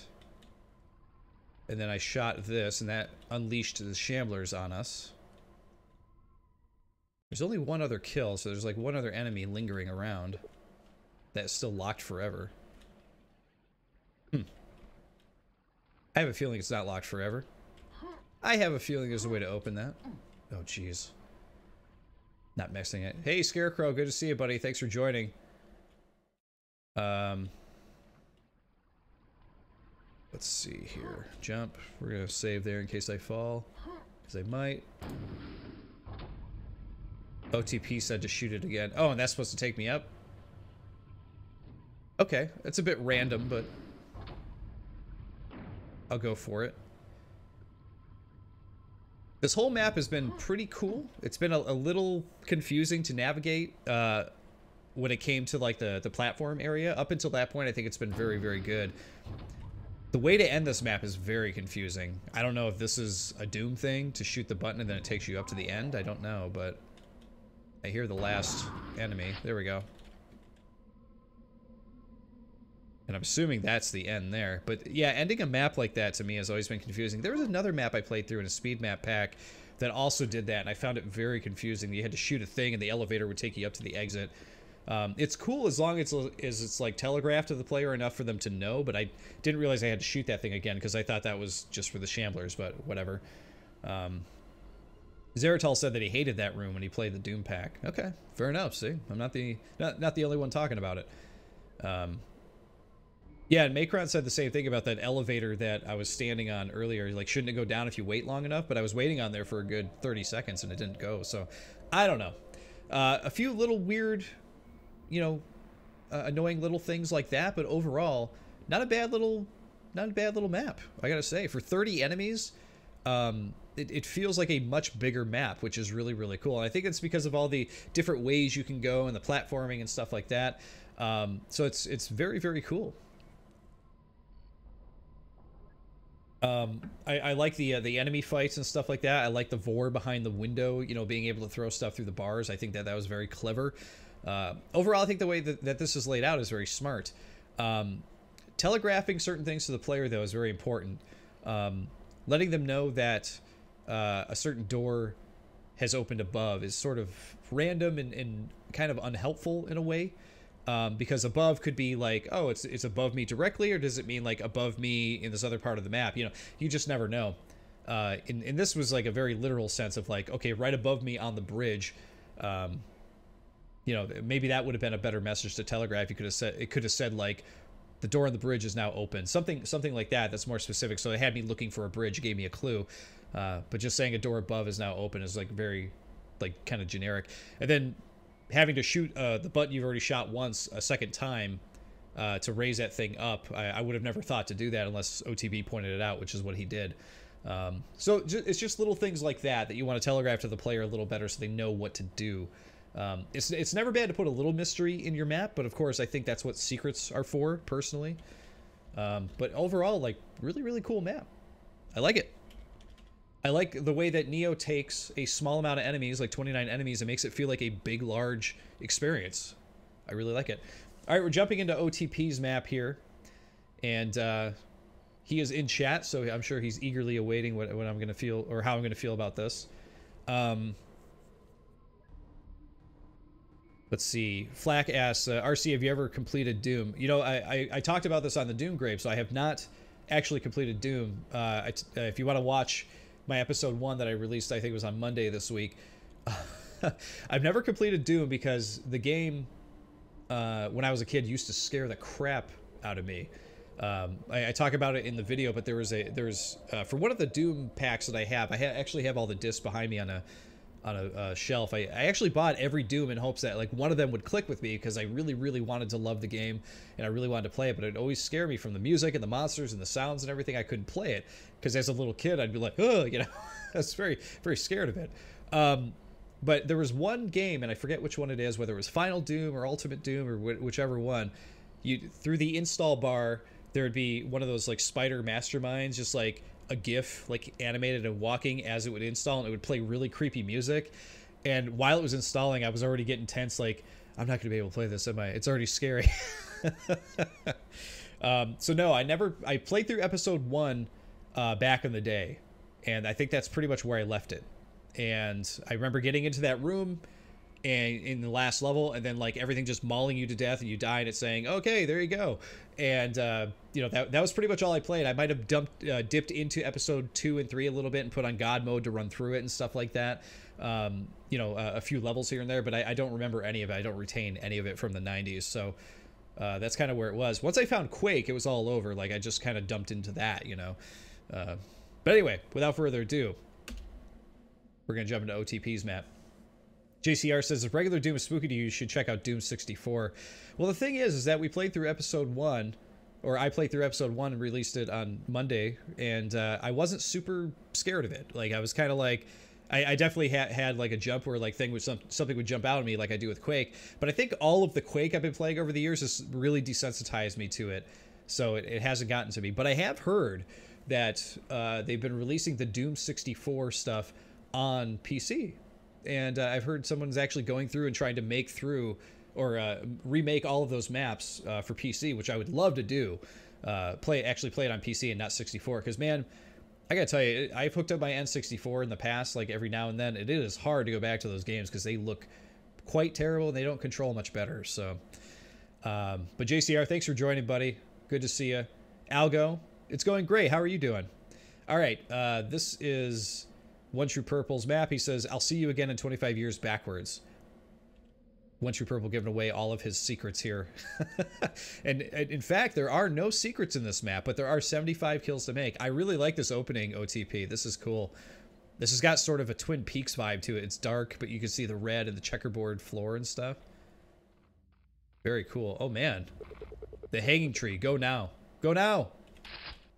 and then I shot this, and that unleashed the Shamblers on us. There's only one other kill, so there's like one other enemy lingering around. That's still locked forever. I have a feeling it's not locked forever. I have a feeling there's a way to open that. Oh, jeez. Not mixing it. Hey, Scarecrow, good to see you, buddy. Thanks for joining. Let's see here. Jump. We're gonna save there in case I fall. Because I might. OTP said to shoot it again. Oh, and that's supposed to take me up? Okay, it's a bit random, but I'll go for it. This whole map has been pretty cool. It's been a little confusing to navigate when it came to like the platform area. Up until that point, I think it's been very, very good. The way to end this map is very confusing. I don't know if this is a Doom thing to shoot the button and then it takes you up to the end. I don't know, but I hear the last enemy. There we go. And I'm assuming that's the end there. But yeah, ending a map like that to me has always been confusing. There was another map I played through in a speed map pack that also did that, and I found it very confusing. You had to shoot a thing, and the elevator would take you up to the exit. It's cool as long as it's like telegraphed to the player enough for them to know, but I didn't realize I had to shoot that thing again because I thought that was just for the Shamblers, but whatever. Zeratal said that he hated that room when he played the Doom pack. Okay, fair enough. See, I'm not the only one talking about it. Yeah, and Macron said the same thing about that elevator that I was standing on earlier. Like, shouldn't it go down if you wait long enough? But I was waiting on there for a good 30 seconds and it didn't go. So, I don't know. A few little weird, you know, annoying little things like that. But overall, not a bad little map. I gotta say, for 30 enemies, it feels like a much bigger map, which is really, really cool. And I think it's because of all the different ways you can go and the platforming and stuff like that. So it's very, very cool. I like the enemy fights and stuff like that. I like the vor behind the window, you know, being able to throw stuff through the bars. I think that was very clever. Overall, I think the way that this is laid out is very smart. Telegraphing certain things to the player, though, is very important. Letting them know that a certain door has opened above is sort of random and kind of unhelpful in a way. Because above could be like, oh, it's above me directly, or does it mean like above me in this other part of the map? You know, you just never know. And this was like a very literal sense of like, okay, right above me on the bridge. You know, maybe that would have been a better message to telegraph. You could have said, it could have said like, the door on the bridge is now open. Something like that. That's more specific. So it had me looking for a bridge, gave me a clue. But just saying a door above is now open is like very, like kind of generic. And then having to shoot the button you've already shot once a second time to raise that thing up, I would have never thought to do that unless OTB pointed it out, which is what he did. So it's just little things like that you want to telegraph to the player a little better so they know what to do. It's never bad to put a little mystery in your map, but of course I think that's what secrets are for, personally. But overall, like, really, really cool map. I like it. I like the way that Neo takes a small amount of enemies, like 29 enemies, and makes it feel like a big, large experience. I really like it. All right, we're jumping into OTP's map here. And he is in chat, so I'm sure he's eagerly awaiting what I'm going to feel, or how I'm going to feel about this. Let's see. Flack asks, RC, have you ever completed Doom? You know, I talked about this on the Doom Grave, so I have not actually completed Doom. If you want to watch my episode 1 that I released, I think it was on Monday this week. I've never completed Doom because the game, when I was a kid, used to scare the crap out of me. I talk about it in the video, but there was for one of the Doom packs that I have, actually have all the discs behind me on a shelf. I actually bought every Doom in hopes that like one of them would click with me because I really, really wanted to love the game and I really wanted to play it, but it always scared me from the music and the monsters and the sounds and everything. I couldn't play it because as a little kid I'd be like, oh, you know, I was very, very scared of it. But there was one game, and I forget which one it is, whether it was Final Doom or Ultimate Doom or whichever one, through the install bar there would be one of those like spider masterminds, just like a GIF, like animated and walking as it would install, and it would play really creepy music. And while it was installing, I was already getting tense, like, I'm not gonna be able to play this, am I? It's already scary. So no, I played through episode 1 back in the day, and I think that's pretty much where I left it. And I remember getting into that room and in the last level, and then like everything just mauling you to death, and you die, and it's saying, okay, there you go. And you know, that was pretty much all I played. I might have dipped into episode 2 and 3 a little bit and put on God mode to run through it and stuff like that. You know, a few levels here and there, but I don't remember any of it. I don't retain any of it from the 90s. So that's kind of where it was. Once I found Quake, it was all over. Like, I just kind of dumped into that, you know. But anyway, without further ado, we're going to jump into OTP's map. JCR says, if regular Doom is spooky to you, you should check out Doom 64. Well, the thing is that we played through episode 1, or I played through episode 1 and released it on Monday, and I wasn't super scared of it. Like, I was kind of like, I definitely had like a jump where like something would jump out at me like I do with Quake, but I think all of the Quake I've been playing over the years has really desensitized me to it, so it hasn't gotten to me. But I have heard that they've been releasing the Doom 64 stuff on PC. And I've heard someone's actually going through and trying to make through or remake all of those maps for PC, which I would love to do. Actually play it on PC and not 64, because man, I gotta tell you, I've hooked up my N64 in the past, like every now and then. It is hard to go back to those games because they look quite terrible and they don't control much better. So, but JCR, thanks for joining, buddy. Good to see you. Algo, it's going great. How are you doing? All right, this is One True Purple's map. He says, I'll see you again in 25 years backwards. One True Purple giving away all of his secrets here. And in fact, there are no secrets in this map, but there are 75 kills to make. I really like this opening, OTP. This is cool. This has got sort of a Twin Peaks vibe to it. It's dark, but you can see the red and the checkerboard floor and stuff. Very cool. Oh, man. The hanging tree. Go now. Go now.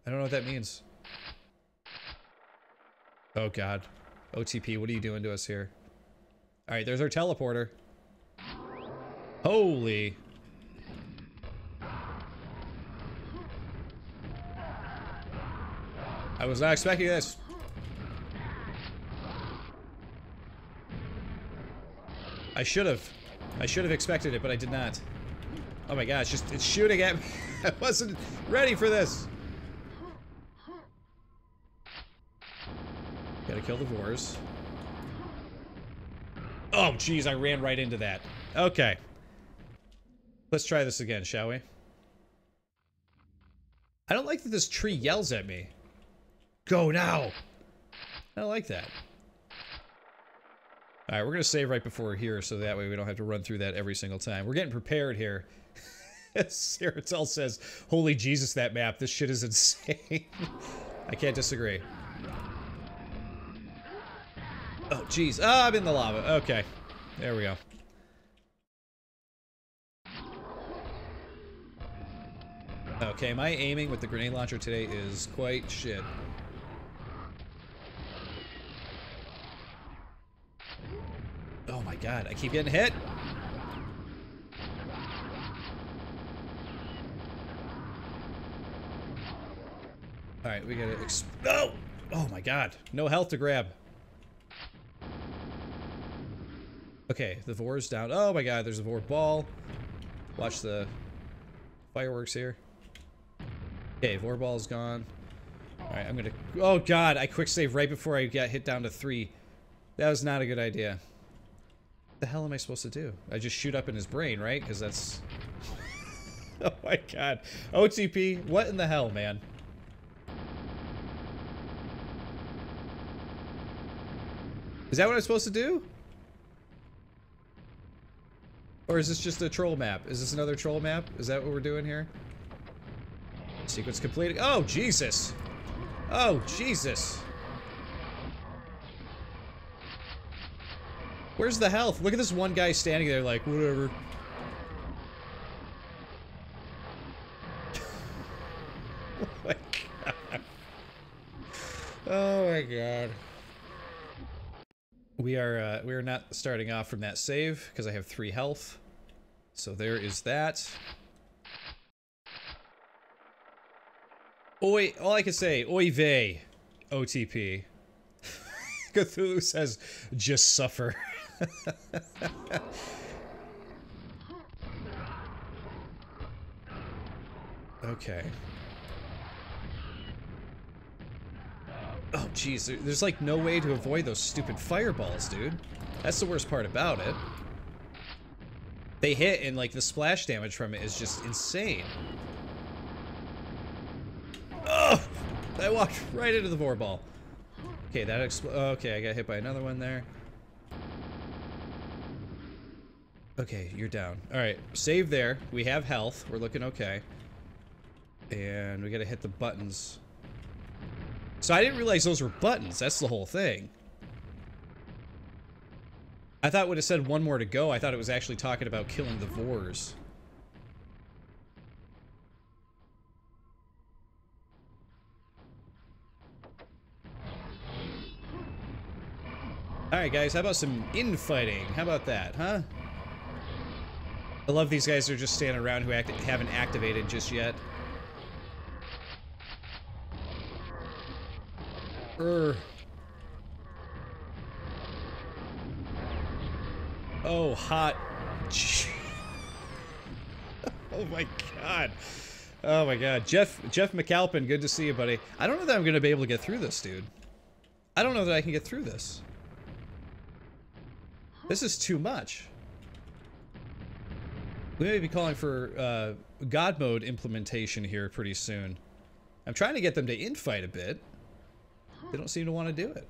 I don't know what that means. Oh, God. OTP, what are you doing to us here? All right, there's our teleporter. Holy. I was not expecting this. I should have expected it, but I did not. Oh my gosh, it's shooting at me. I wasn't ready for this. Gotta kill the Vors. Oh, geez, I ran right into that. Okay. Let's try this again, shall we? I don't like that this tree yells at me. Go now! I don't like that. Alright, we're gonna save right before here, so that way we don't have to run through that every single time. We're getting prepared here. Saratel says, holy Jesus, that map. This shit is insane. I can't disagree. Oh, jeez. Oh, I'm in the lava. Okay. There we go. Okay, my aiming with the grenade launcher today is quite shit. Oh my god, I keep getting hit! Alright, we gotta oh! Oh my god, no health to grab. Okay, the Vor's down. Oh my god, there's a Vor ball. Watch the fireworks here. Okay, Vor ball's gone. Alright, I'm gonna... Oh god, I quick save right before I got hit down to 3. That was not a good idea. What the hell am I supposed to do? I just shoot up in his brain, right? Because that's... Oh my god. OTP, what in the hell, man? Is that what I'm supposed to do? Or is this just a troll map? Is this another troll map? Is that what we're doing here? Sequence completed. Oh, Jesus! Oh, Jesus! Where's the health? Look at this one guy standing there like, whatever. Oh my god. Oh my god. We are not starting off from that save because I have 3 health. So there is that. Oi, all I can say, oy vey, OTP. Cthulhu says, just suffer. Okay. Oh, jeez, there's like no way to avoid those stupid fireballs, dude. That's the worst part about it. They hit and like the splash damage from it is just insane. Oh! I walked right into the Vor ball. Okay, that okay, I got hit by another one there. Okay, you're down. Alright, save there. We have health. We're looking okay. And we gotta hit the buttons. So I didn't realize those were buttons. That's the whole thing. I thought it would have said 1 more to go. I thought it was actually talking about killing the Vors. Alright guys, how about some infighting? How about that, huh? I love these guys who are just standing around who haven't activated just yet. Oh, hot. Oh my god. Oh my god. Jeff McAlpin, good to see you, buddy. I don't know that I'm going to be able to get through this, dude. I don't know that I can get through this. This is too much. We may be calling for God mode implementation here pretty soon. I'm trying to get them to infight a bit. They don't seem to want to do it.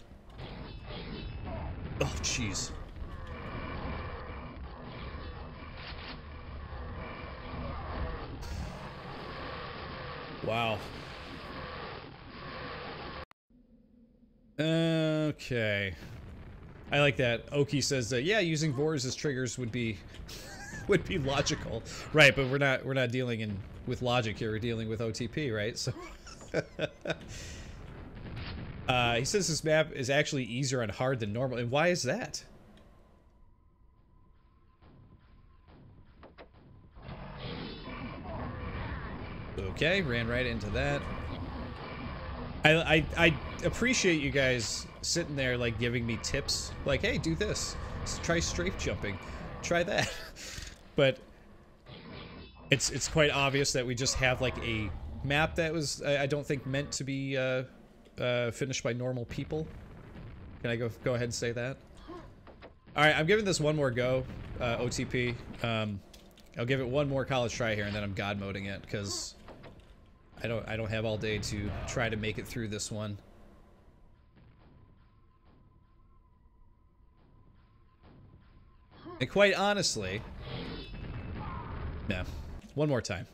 Oh, jeez. Wow. Okay. I like that. Oki says that, yeah, using Vors as triggers would be would be logical. Right, but we're not dealing with logic here. We're dealing with OTP, right? So he says this map is actually easier on hard than normal. And why is that? Okay, ran right into that. I appreciate you guys sitting there like giving me tips. Like, hey, do this. Try strafe jumping. Try that. But it's quite obvious that we just have like a map that was I don't think meant to be finished by normal people. Can I go ahead and say that? All right, I'm giving this one more go, OTP. I'll give it one more college try here, and then I'm God moding it because I don't have all day to try to make it through this one. And quite honestly, no, one more time.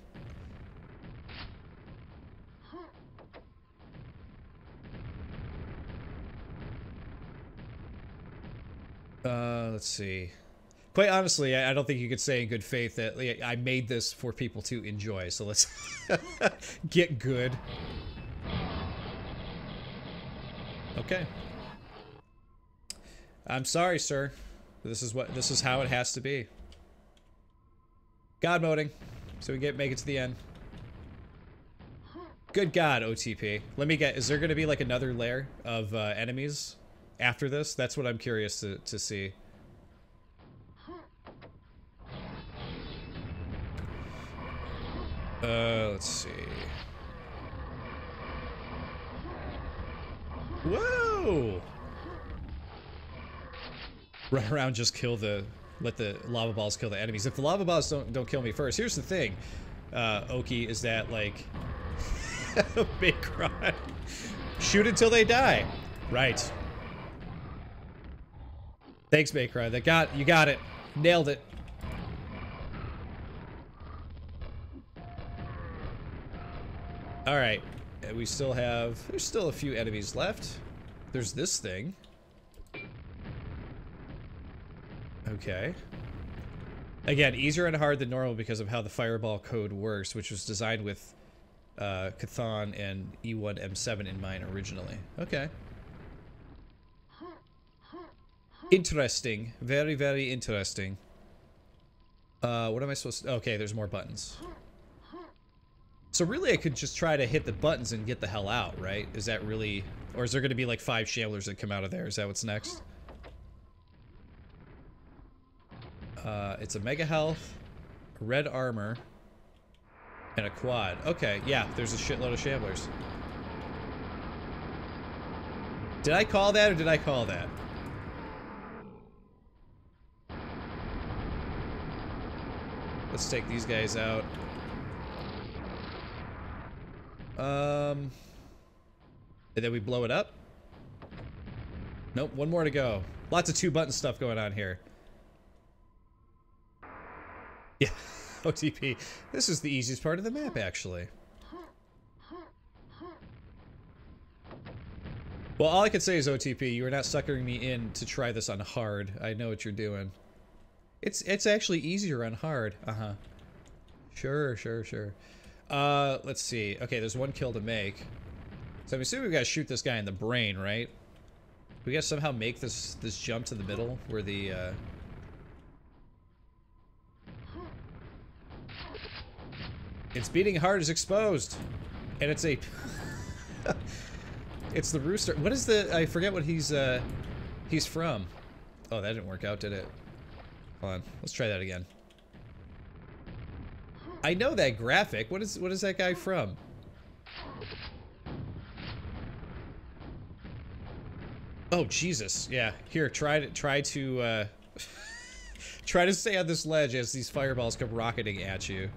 Let's see. Quite honestly, I don't think you could say in good faith that I made this for people to enjoy. So let's get good. Okay. I'm sorry, sir. This is how it has to be. God moding, so we make it to the end. Good God, OTP. Let me get. Is there going to be like another layer of enemies after this? That's what I'm curious to see. Let's see. Whoa! Run around, just let the lava balls kill the enemies. If the lava balls don't kill me first, here's the thing, Oki, is that like big cry. Shoot until they die. Right. Thanks, Baycry. You got it. Nailed it. Alright. We still have... There's still a few enemies left. There's this thing. Okay. Again, easier and hard than normal because of how the fireball code works, which was designed with Chthon and E1M7 in mind originally. Okay. Interesting. Very, very interesting. What am I supposed to... Okay, there's more buttons. So really I could just try to hit the buttons and get the hell out, right? Is that really... Or is there going to be like 5 Shamblers that come out of there? Is that what's next? It's a mega health, red armor, and a quad. Okay, yeah, there's a shitload of Shamblers. Did I call that or did I call that? Let's take these guys out. And then we blow it up? Nope, one more to go. Lots of 2-button stuff going on here. Yeah, OTP. This is the easiest part of the map, actually. Well, all I could say is OTP, you are not suckering me in to try this on hard. I know what you're doing. It's actually easier on hard. Uh-huh. Sure. Let's see. Okay, there's 1 kill to make. So I'm assuming we gotta shoot this guy in the brain, right? We gotta somehow make this jump to the middle where the It's beating hard is exposed. And it's a it's the rooster. What is the... I forget what he's from. Oh, that didn't work out, did it? Hold on. Let's try that again. I know that graphic. What is that guy from? Oh Jesus! Yeah, here, try to try to stay on this ledge as these fireballs come rocketing at you.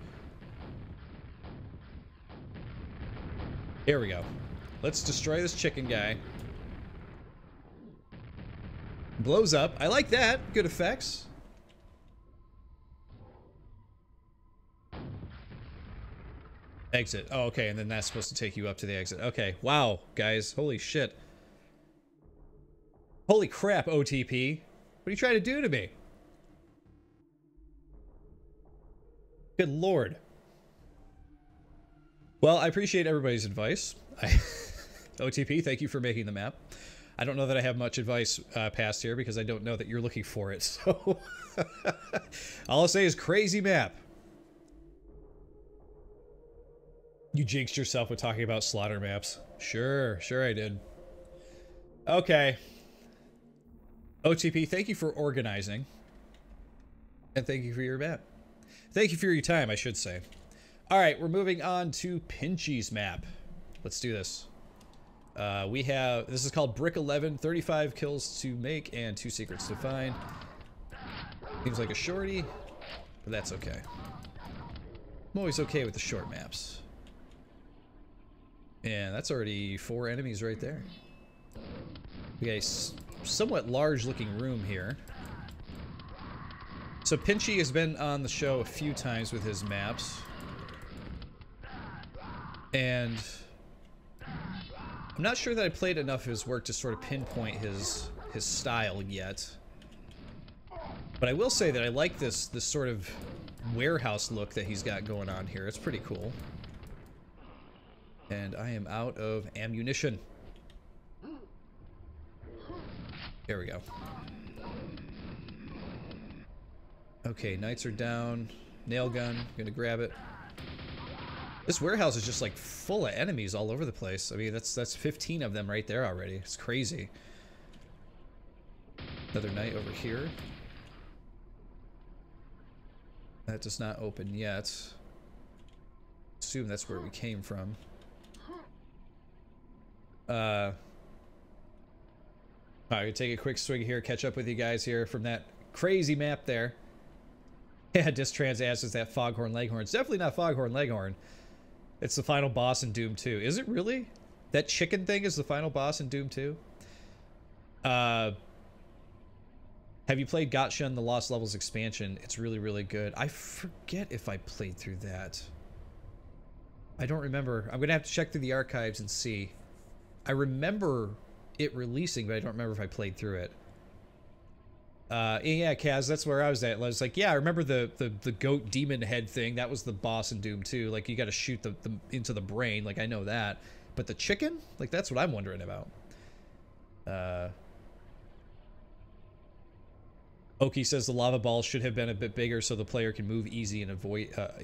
Here we go. Let's destroy this chicken guy. Blows up. I like that. Good effects. Exit. Oh, okay, and then that's supposed to take you up to the exit. Okay, wow, guys. Holy shit. Holy crap, OTP. What are you trying to do to me? Good lord. Well, I appreciate everybody's advice. OTP, thank you for making the map. I don't know that I have much advice past here because I don't know that you're looking for it, so... all I'll say is crazy map. You jinxed yourself with talking about slaughter maps. Sure I did. Okay. OTP, thank you for organizing. And thank you for your map. Thank you for your time, I should say. Alright, we're moving on to Pinchy's map. Let's do this. We have... This is called Brick 11. 35 kills to make and 2 secrets to find. Seems like a shorty, but that's okay. I'm always okay with the short maps. And that's already 4 enemies right there. We got a somewhat large looking room here. So Pinchy has been on the show a few times with his maps. And I'm not sure that I played enough of his work to sort of pinpoint his style yet. But I will say that I like this sort of warehouse look that he's got going on here. It's pretty cool. And I am out of ammunition. There we go. Okay, knights are down. Nail gun, gonna grab it. This warehouse is just like full of enemies all over the place. I mean, that's 15 of them right there already. It's crazy. Another knight over here. That does not open yet. Assume that's where we came from. I'm gonna take a quick swing here, catch up with you guys here from that crazy map there. Yeah, Distrans asks that Foghorn Leghorn. It's definitely not Foghorn Leghorn. It's the final boss in Doom 2. Is it really? That chicken thing is the final boss in Doom 2? Have you played Gotcha, the Lost Levels expansion? It's really, really good. I forget if I played through that. I don't remember. I'm gonna have to check through the archives and see. I remember it releasing, but I don't remember if I played through it. Yeah, Kaz, that's where I was at. I was like, yeah, I remember the goat demon head thing. That was the boss in Doom 2. Like, you got to shoot the into the brain. Like, I know that. But the chicken? Like, that's what I'm wondering about. Oki says the lava balls should have been a bit bigger so the player can move easy and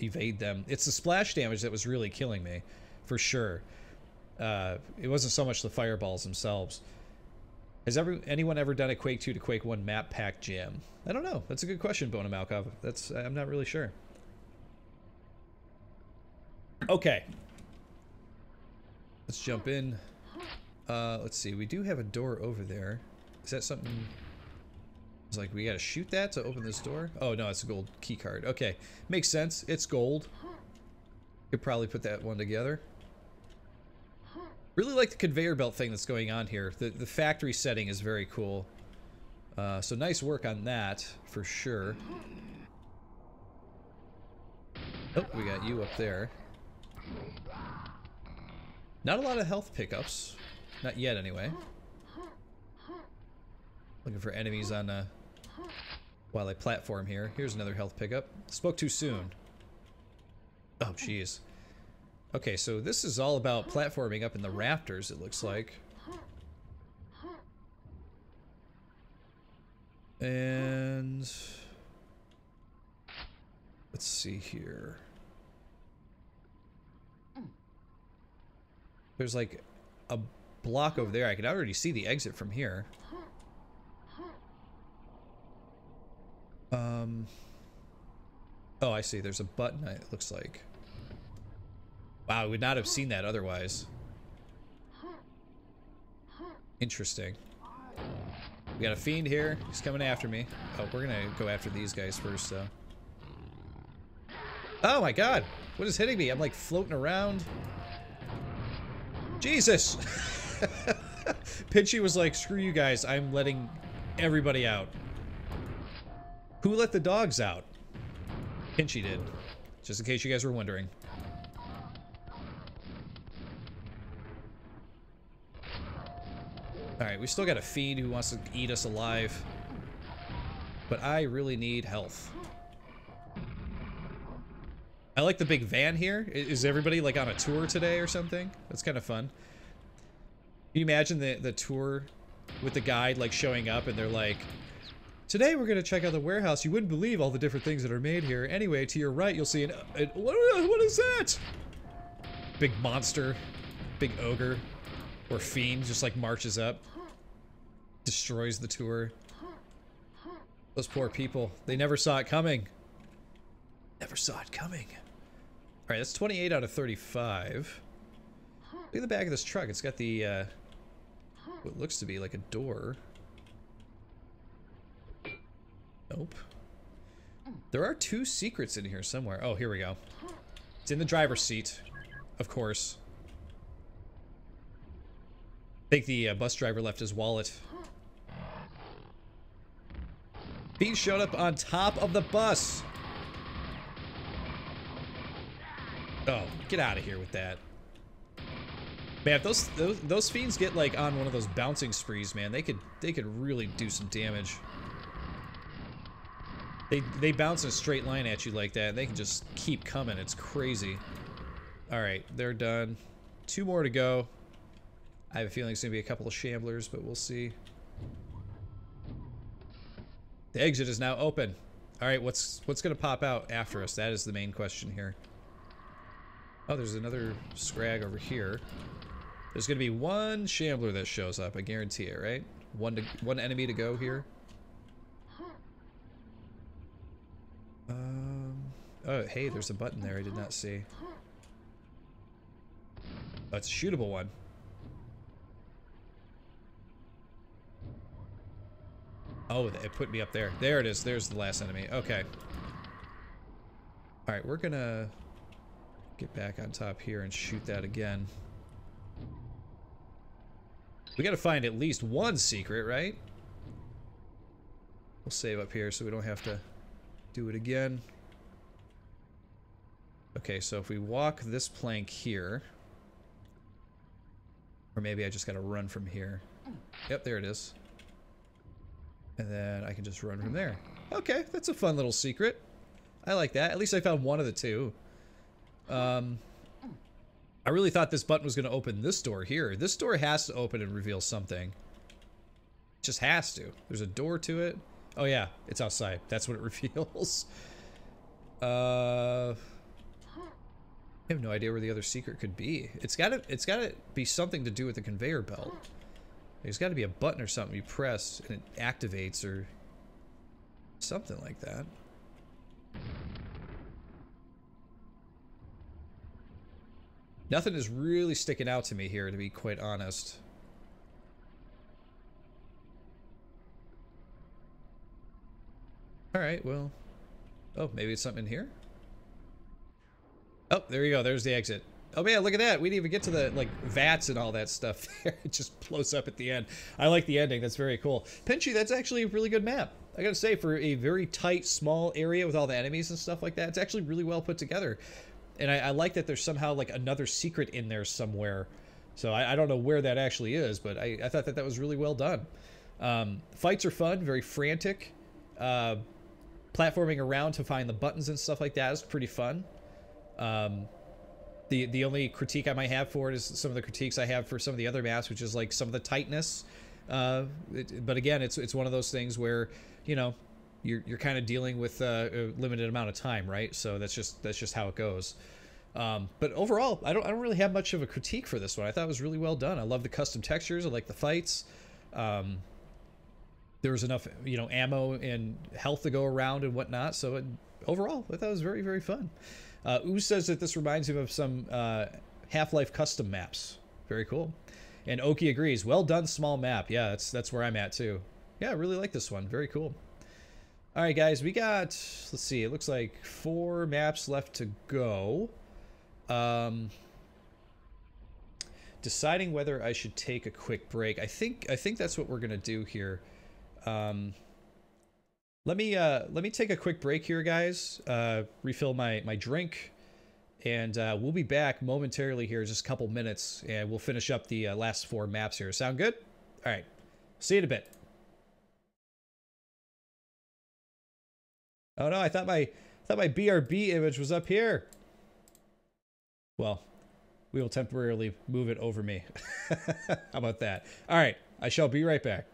evade them. It's the splash damage that was really killing me, for sure. It wasn't so much the fireballs themselves. Has anyone ever done a Quake 2 to Quake 1 map pack jam? I don't know. That's a good question, Bona Malkov. I'm not really sure. Okay. Let's jump in. Let's see. We do have a door over there. Is that something... It's like we gotta shoot that to open this door? Oh, no, it's a gold key card. Okay. Makes sense. It's gold. Could probably put that one together. Really like the conveyor belt thing that's going on here. The factory setting is very cool. So nice work on that, for sure. Oh, we got you up there. Not a lot of health pickups. Not yet, anyway. Looking for enemies on while I platform here. Here's another health pickup. Spoke too soon. Oh, jeez. Okay, so this is all about platforming up in the rafters, it looks like. And... let's see here. There's like a block over there. I can already see the exit from here. Oh, I see. There's a button, it looks like. Wow, we would not have seen that otherwise. Interesting. We got a fiend here. He's coming after me. Oh, we're gonna go after these guys first, though. Oh my god! What is hitting me? I'm like floating around. Jesus! Pinchy was like, screw you guys, I'm letting everybody out. Who let the dogs out? Pinchy did. Just in case you guys were wondering. Alright, we still got a fiend who wants to eat us alive. But I really need health. I like the big van here. Is everybody like on a tour today or something? That's kind of fun. Can you imagine the tour with the guide like showing up and they're like, today we're going to check out the warehouse. You wouldn't believe all the different things that are made here. Anyway, to your right, you'll see what is that? Big monster, big ogre, or fiend just like marches up, destroys the tour. Those poor people, they never saw it coming. Never saw it coming. All right, that's 28 out of 35. Look at the back of this truck. It's got the, what looks to be like a door. Nope. There are 2 secrets in here somewhere. Oh, here we go. It's in the driver's seat, of course. I think the bus driver left his wallet. Fiend showed up on top of the bus. Oh, get out of here with that. Man, if those fiends get like on one of those bouncing sprees, man, they could really do some damage. They bounce in a straight line at you like that, and they can just keep coming. It's crazy. All right, they're done. 2 more to go. I have a feeling it's gonna be a couple of shamblers, but we'll see. The exit is now open. All right, what's gonna pop out after us? That is the main question here. Oh, there's another scrag over here. There's gonna be 1 shambler that shows up. I guarantee it, right? One enemy to go here. Oh, hey, there's a button there I did not see. Oh, it's a shootable one. Oh, it put me up there. There it is. There's the last enemy. Okay. Alright, we're gonna get back on top here and shoot that again. We gotta find at least 1 secret, right? We'll save up here so we don't have to do it again. Okay, so if we walk this plank here, or maybe I just gotta run from here. Yep, there it is. And then I can just run from there. Okay, that's a fun little secret. I like that. At least I found 1 of the 2. I really thought this button was going to open this door here. This door has to open and reveal something. It just has to. There's a door to it. Oh yeah, it's outside. That's what it reveals. I have no idea where the other secret could be. It's gotta be something to do with the conveyor belt. There's got to be a button or something you press and it activates or something like that. Nothing is really sticking out to me here, to be quite honest. Alright, well... Oh, maybe it's something in here? Oh, there you go. There's the exit. Oh man, look at that. We didn't even get to the, like, vats and all that stuff there. It just blows up at the end. I like the ending. That's very cool. Pinchy, that's actually a really good map. I gotta say, for a very tight, small area with all the enemies and stuff like that, it's actually really well put together. And I like that there's somehow, like, another secret in there somewhere. So I don't know where that actually is, but I thought that was really well done. Fights are fun, very frantic. Platforming around to find the buttons and stuff like that is pretty fun. The only critique I might have for it is some of the critiques I have for some of the other maps, which is like some of the tightness. But again, it's one of those things where, you know, you're kind of dealing with a limited amount of time, right? So that's just how it goes. But overall, I don't really have much of a critique for this one. I thought it was really well done. I love the custom textures. I like the fights. there was enough, you know, ammo and health to go around and whatnot. So overall, I thought it was very, very fun. Ooze says that this reminds him of some Half-Life custom maps. Very cool. And Oki agrees. Well done, small map. Yeah, that's where I'm at too. Yeah, I really like this one. Very cool. All right, guys, we got, let's see, it looks like 4 maps left to go. Deciding whether I should take a quick break. I think that's what we're gonna do here. Let me take a quick break here, guys. Refill my drink, and we'll be back momentarily here, just a couple minutes, and we'll finish up the last 4 maps here. Sound good? All right. See you in a bit. Oh no, I thought my BRB image was up here. Well, we will temporarily move it over me. How about that? All right, I shall be right back.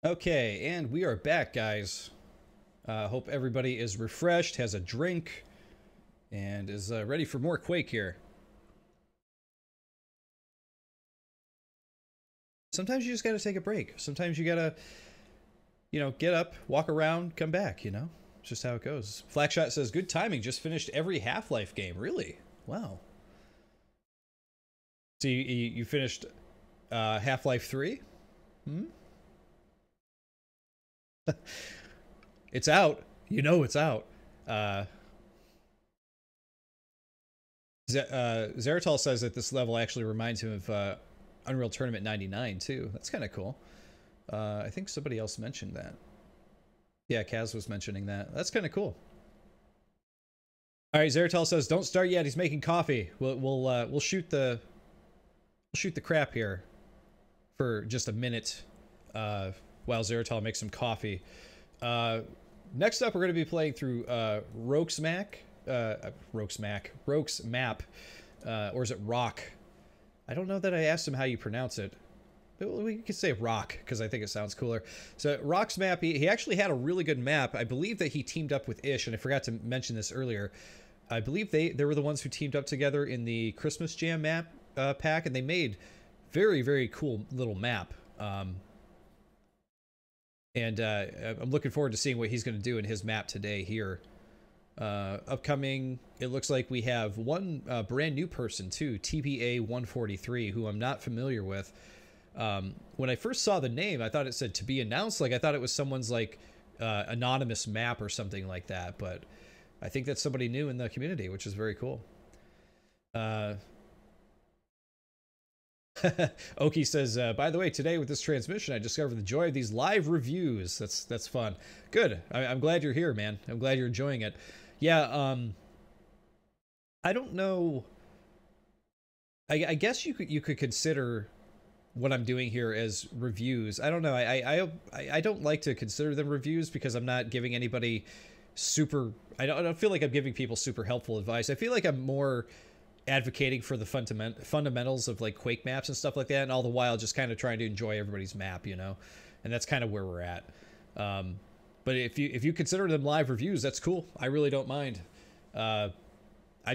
Okay, and we are back, guys. Hope everybody is refreshed, has a drink, and is ready for more Quake here. Sometimes you just gotta take a break. Sometimes you gotta, you know, get up, walk around, come back, you know? It's just how it goes. Flackshot says, good timing, just finished every Half-Life game. Really? Wow. So you finished Half-Life 3? Hmm? It's out. You know it's out. Zeratal says that this level actually reminds him of Unreal Tournament 99 too. That's kind of cool. I think somebody else mentioned that. Yeah, Kaz was mentioning that. That's kind of cool. All right, Zeratal says, "Don't start yet. He's making coffee. We'll shoot the crap here for just a minute while Zeratal makes some coffee." Next up, we're going to be playing through Roke's Map, or is it Rock? I don't know that I asked him how you pronounce it. We could say Rock, because I think it sounds cooler. So Rock's Map, he actually had a really good map. I believe that he teamed up with Ish, and I forgot to mention this earlier. I believe they were the ones who teamed up together in the Christmas Jam map pack, and they made very, very cool little map. And I'm looking forward to seeing what he's going to do in his map today here. Upcoming, it looks like we have one brand new person too, TBA 143, who I'm not familiar with. When I first saw the name, I thought it said to be announced. Like, I thought it was someone's like anonymous map or something like that, but I think that's somebody new in the community, which is very cool. Oki says, by the way, today with this transmission, I discovered the joy of these live reviews. That's fun. Good. I'm glad you're here, man. I'm glad you're enjoying it. Yeah, I don't know. I guess you could consider what I'm doing here as reviews. I don't know. I don't like to consider them reviews because I'm not giving anybody super... I don't feel like I'm giving people super helpful advice. I feel like I'm more advocating for the fundamentals of like Quake maps and stuff like that, and all the while just kind of trying to enjoy everybody's map, you know? And that's kind of where we're at. But if you consider them live reviews, that's cool. I really don't mind. I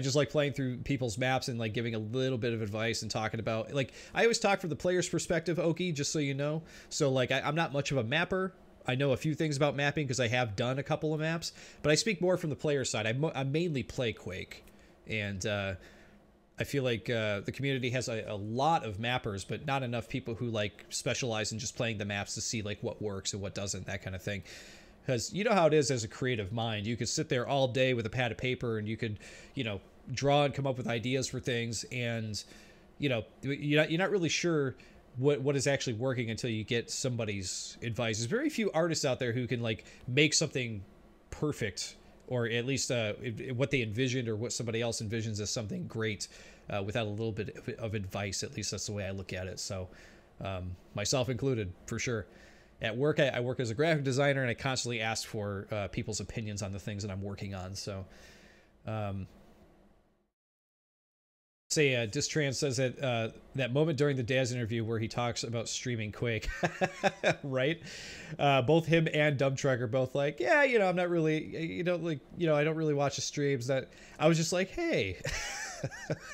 just like playing through people's maps and like giving a little bit of advice and talking about, like, I always talk from the player's perspective, Oki, just so you know. So like I'm not much of a mapper. I know a few things about mapping because I have done a couple of maps, but I speak more from the player side. I mainly play Quake, and I feel like the community has a lot of mappers, but not enough people who like specialize in just playing the maps to see like what works and what doesn't, that kind of thing. Because you know how it is as a creative mind. You could sit there all day with a pad of paper and you could, you know, draw and come up with ideas for things, and, you know, you're not really sure what is actually working until you get somebody's advice. There's very few artists out there who can like make something perfect, or at least what they envisioned or what somebody else envisions as something great without a little bit of advice. At least that's the way I look at it. So myself included, for sure. At work, I work as a graphic designer, and I constantly ask for people's opinions on the things that I'm working on. So, Distrans says that that moment during the Daz interview where he talks about streaming Quake, right? Both him and Dumb Truck are both like, yeah, you know, I'm not really, you know, like, you know, I don't really watch the streams. That I was just like, hey.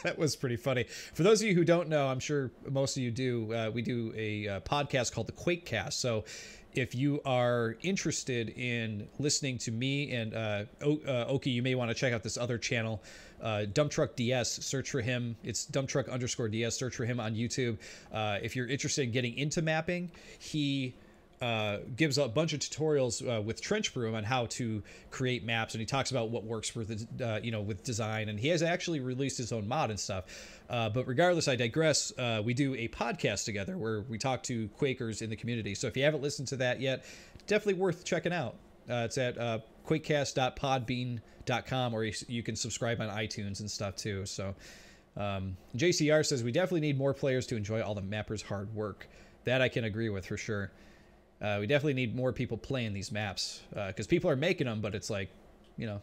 That was pretty funny. For those of you who don't know, I'm sure most of you do, we do a podcast called the Quake Cast. So if you are interested in listening to me and Oki, you may want to check out this other channel, Dump Truck DS. Search for him. It's Dump Truck _DS. Search for him on YouTube. If you're interested in getting into mapping, he gives a bunch of tutorials with Trench Broom on how to create maps, and he talks about what works for the you know, with design, and he has actually released his own mod and stuff. But regardless, I digress. We do a podcast together where we talk to Quakers in the community. So if you haven't listened to that yet, definitely worth checking out. It's at quakecast.podbean.com, or you can subscribe on iTunes and stuff too. So JCR says we definitely need more players to enjoy all the mappers' hard work. That I can agree with for sure. We definitely need more people playing these maps, because people are making them, but it's like, you know,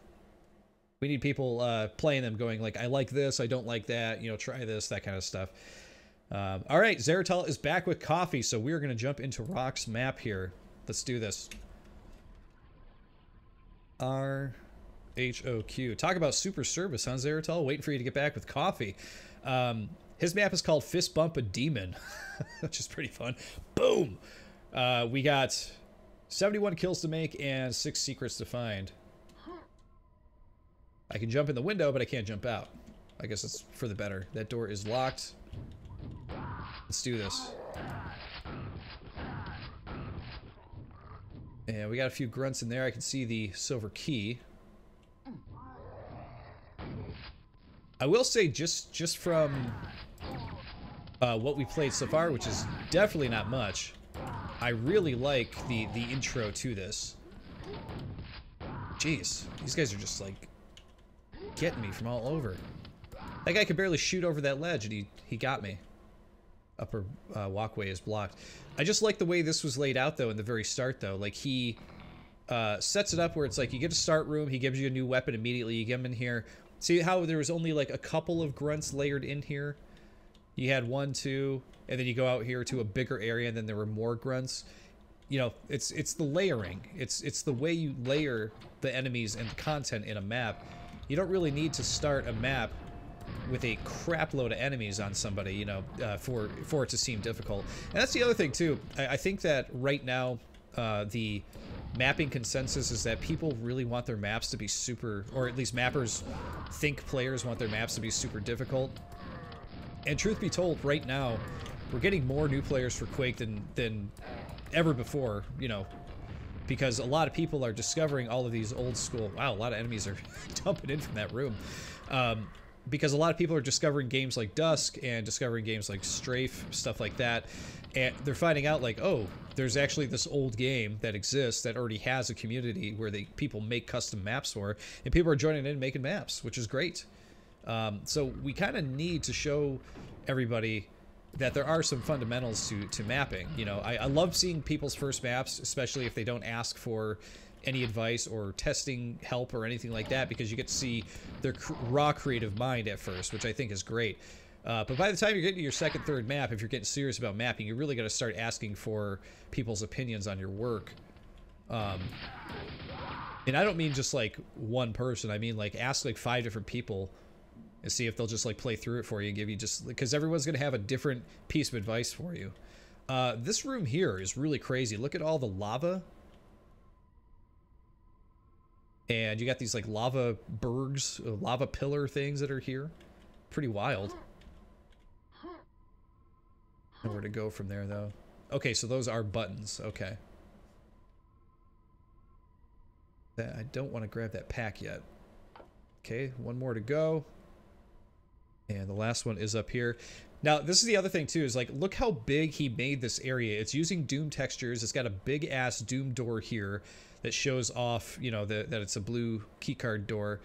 we need people playing them going like, I like this, I don't like that, you know, try this, that kind of stuff. All right, Zeratal is back with coffee, so we're going to jump into Rock's map here. Let's do this. RHOQ. Talk about super service, huh, Zeratal? Waiting for you to get back with coffee. His map is called Fist Bump a Demon, which is pretty fun. Boom! We got 71 kills to make and 6 secrets to find. I can jump in the window, but I can't jump out. I guess it's for the better. That door is locked. Let's do this. And we got a few grunts in there. I can see the silver key. I will say, just from what we played so far, which is definitely not much, I really like the intro to this. Jeez, these guys are just like getting me from all over. That guy could barely shoot over that ledge, and he got me. Upper walkway is blocked. I just like the way this was laid out though in the very start though. Like he sets it up where it's like you get a start room, he gives you a new weapon immediately, you get him in here. See how there was only like a couple of grunts layered in here? You had 1, 2, and then you go out here to a bigger area, and then there were more grunts. You know, it's the layering. It's the way you layer the enemies and the content in a map. You don't really need to start a map with a crap load of enemies on somebody, you know, for it to seem difficult. And that's the other thing too. I think that right now the mapping consensus is that people really want their maps to be super, or at least mappers think players want their maps to be super difficult. And truth be told, right now we're getting more new players for Quake than ever before, you know, because a lot of people are discovering all of these old school, wow, a lot of enemies are dumping in from that room. Because a lot of people are discovering games like Dusk and discovering games like Strafe, stuff like that, and they're finding out like, oh, there's actually this old game that exists that already has a community where people make custom maps for, and people are joining in and making maps, which is great. So we kind of need to show everybody that there are some fundamentals to mapping. You know, I love seeing people's first maps, especially if they don't ask for any advice or testing help or anything like that, because you get to see their raw creative mind at first, which I think is great. But by the time you're getting to your second, third map, if you're getting serious about mapping, you really got to start asking for people's opinions on your work. And I don't mean just like one person. I mean like ask like 5 different people and see if they'll just like play through it for you and give you just, because everyone's going to have a different piece of advice for you. This room here is really crazy. Look at all the lava. And you got these like lava bergs, lava pillar things that are here. Pretty wild. Nowhere to go from there though. Okay, so those are buttons. Okay. I don't want to grab that pack yet. Okay, one more to go. And the last one is up here. Now, this is the other thing too, is like, look how big he made this area. It's using Doom textures. It's got a big ass Doom door here that shows off, you know, that it's a blue keycard door.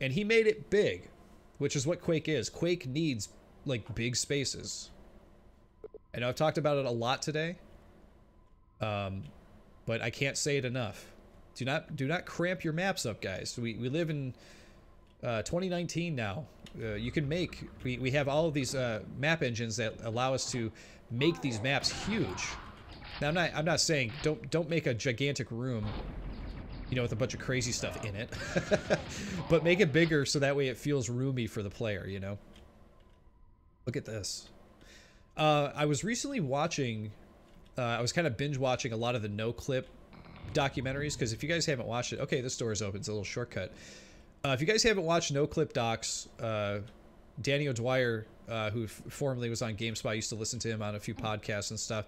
And he made it big, which is what Quake is. Quake needs like big spaces. I know I've talked about it a lot today, but I can't say it enough. Do not cramp your maps up, guys. We live in 2019 now. You can make, we have all of these map engines that allow us to make these maps huge. Now I'm not saying don't make a gigantic room, you know, with a bunch of crazy stuff in it, but make it bigger so that way it feels roomy for the player, you know. Look at this. I was recently watching, I was kind of binge watching a lot of the No Clip documentaries, because if you guys haven't watched it, okay, this door is open, it's a little shortcut. If you guys haven't watched No Clip docs, Danny O'Dwyer, who formerly was on GameSpot, I used to listen to him on a few podcasts and stuff.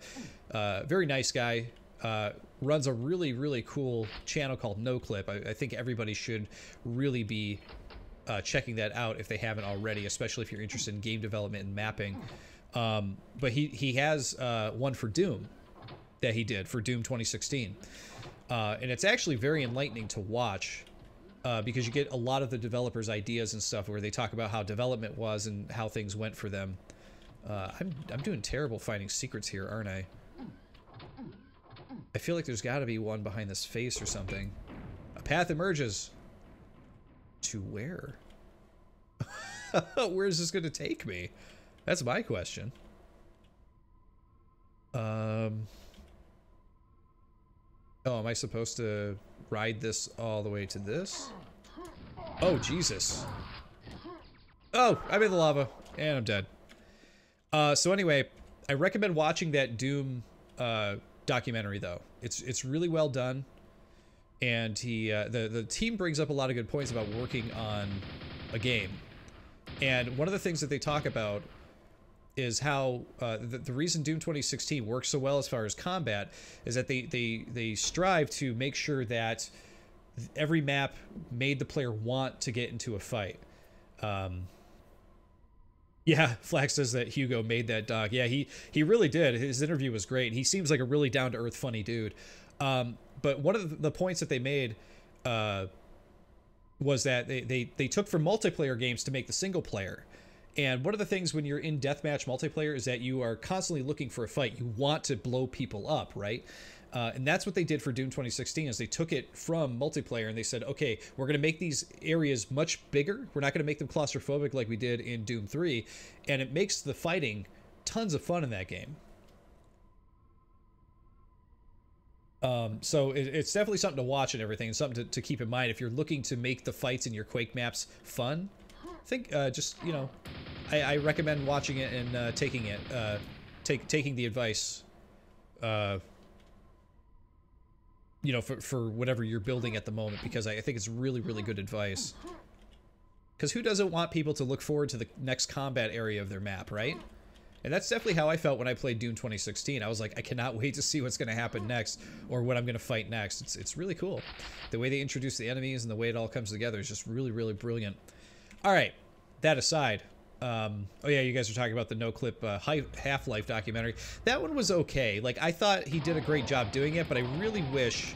Very nice guy. Runs a really, really cool channel called No Clip. I think everybody should really be checking that out if they haven't already, especially if you're interested in game development and mapping. But he has one for Doom that he did for Doom 2016. And it's actually very enlightening to watch. Because you get a lot of the developers' ideas and stuff where they talk about how development was and how things went for them. I'm doing terrible finding secrets here, aren't I? I feel like there's got to be one behind this face or something. A path emerges. To where? Where is this going to take me? That's my question. Oh, am I supposed to ride this all the way to this? Oh, Jesus. Oh, I'm in the lava, and I'm dead. So anyway, I recommend watching that Doom documentary, though. It's really well done, and the team brings up a lot of good points about working on a game. And one of the things that they talk about is how the reason Doom 2016 works so well as far as combat is that they strive to make sure that every map made the player want to get into a fight. Yeah, Flax says that Hugo made that dog. Yeah, he really did. His interview was great. He seems like a really down-to-earth, funny dude. But one of the points that they made was that they took from multiplayer games to make the single player. And one of the things when you're in deathmatch multiplayer is that you are constantly looking for a fight. You want to blow people up, right? And that's what they did for Doom 2016 is they took it from multiplayer and they said, okay, we're going to make these areas much bigger. We're not going to make them claustrophobic like we did in Doom 3. And it makes the fighting tons of fun in that game. So it's definitely something to watch and everything, and something to keep in mind if you're looking to make the fights in your Quake maps fun. think just, you know, I recommend watching it and taking it, taking the advice, you know, for whatever you're building at the moment, because I think it's really, really good advice. Because who doesn't want people to look forward to the next combat area of their map, right? And that's definitely how I felt when I played Doom 2016. I was like, I cannot wait to see what's going to happen next, or what I'm going to fight next. It's really cool. The way they introduce the enemies and the way it all comes together is just really, really brilliant. All right, that aside, oh yeah, you guys are talking about the no-clip Half-Life documentary. That one was okay. Like, I thought he did a great job doing it, but I really wish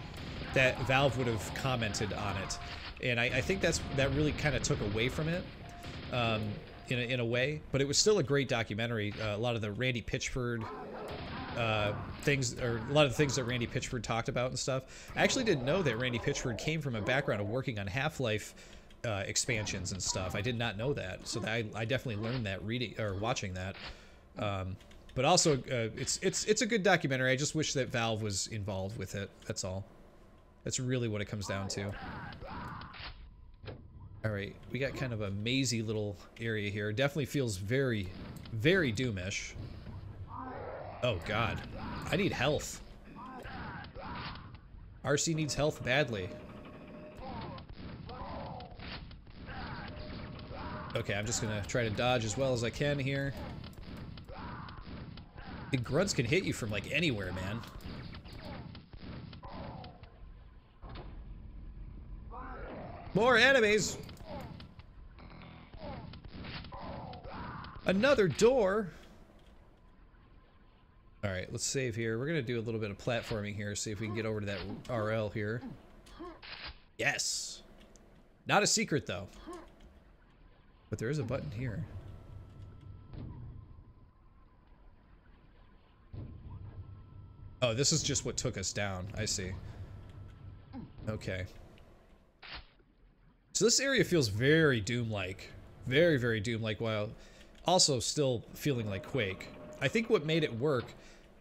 that Valve would have commented on it. And I think that really kind of took away from it. In a way, but it was still a great documentary. A lot of the Randy Pitchford things, or a lot of the things that Randy Pitchford talked about and stuff. I actually didn't know that Randy Pitchford came from a background of working on Half-Life expansions and stuff. I did not know that, so I definitely learned that reading or watching that. But also, it's a good documentary. I just wish that Valve was involved with it. That's all. That's really what it comes down to. Alright, we got kind of a mazy little area here. Definitely feels very, very Doomish. Oh god. I need health. RC needs health badly. Okay, I'm just gonna try to dodge as well as I can here. The grunts can hit you from like anywhere, man. More enemies! Another door! Alright, let's save here. We're gonna do a little bit of platforming here, see if we can get over to that RL here. Yes! Not a secret, though. But there is a button here. Oh, this is just what took us down. I see. Okay. So this area feels very Doom-like. Very, very Doom-like, while also still feeling like Quake. I think what made it work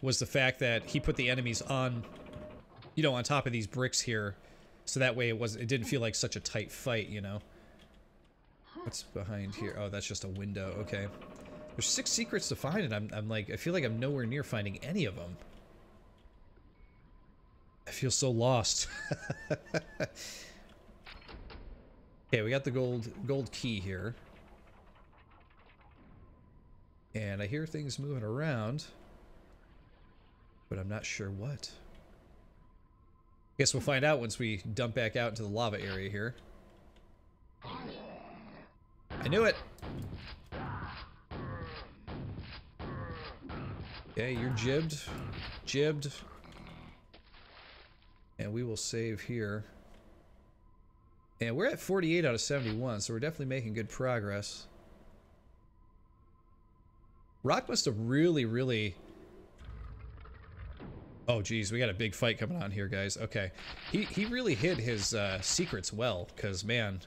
was the fact that he put the enemies on, you know, on top of these bricks here, so that way it didn't feel like such a tight fight, you know. What's behind here? Oh, that's just a window. Okay. There's 6 secrets to find, and I'm like, I feel like I'm nowhere near finding any of them. I feel so lost. Okay, we got the gold key here. And I hear things moving around, but I'm not sure what. Guess we'll find out once we dump back out into the lava area here. I knew it! Okay, you're jibbed. Jibbed. And we will save here. And we're at 48 out of 71, so we're definitely making good progress. Rock must have really, really... Oh, geez, we got a big fight coming on here, guys. Okay. He really hid his secrets well, because, man...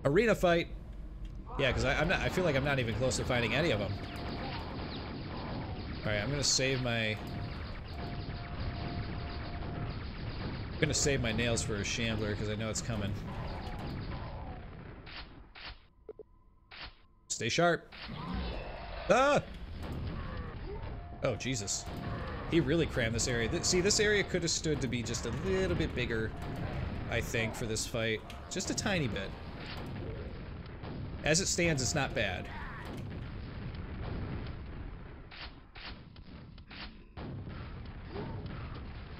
Arena fight! Yeah, because I feel like I'm not even close to finding any of them. Alright, I'm gonna save my... I'm gonna save my nails for a Shambler, because I know it's coming. Stay sharp. Ah! Oh, Jesus. He really crammed this area. See, this area could have stood to be just a little bit bigger, I think, for this fight. Just a tiny bit. As it stands, it's not bad.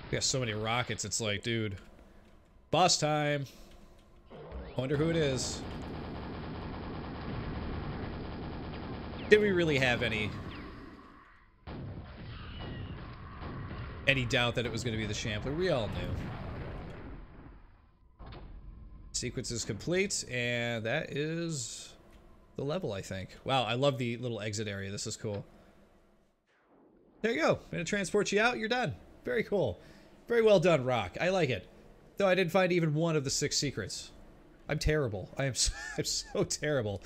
We got so many rockets, it's like, dude. Boss time! Wonder who it is. Did we really have any doubt that it was going to be the Shambler? We all knew. Sequence is complete, and that is the level, I think. Wow, I love the little exit area. This is cool. There you go. I'm going to transport you out. You're done. Very cool. Very well done, Rock. I like it. Though I didn't find even one of the 6 secrets. I'm terrible. I'm so terrible.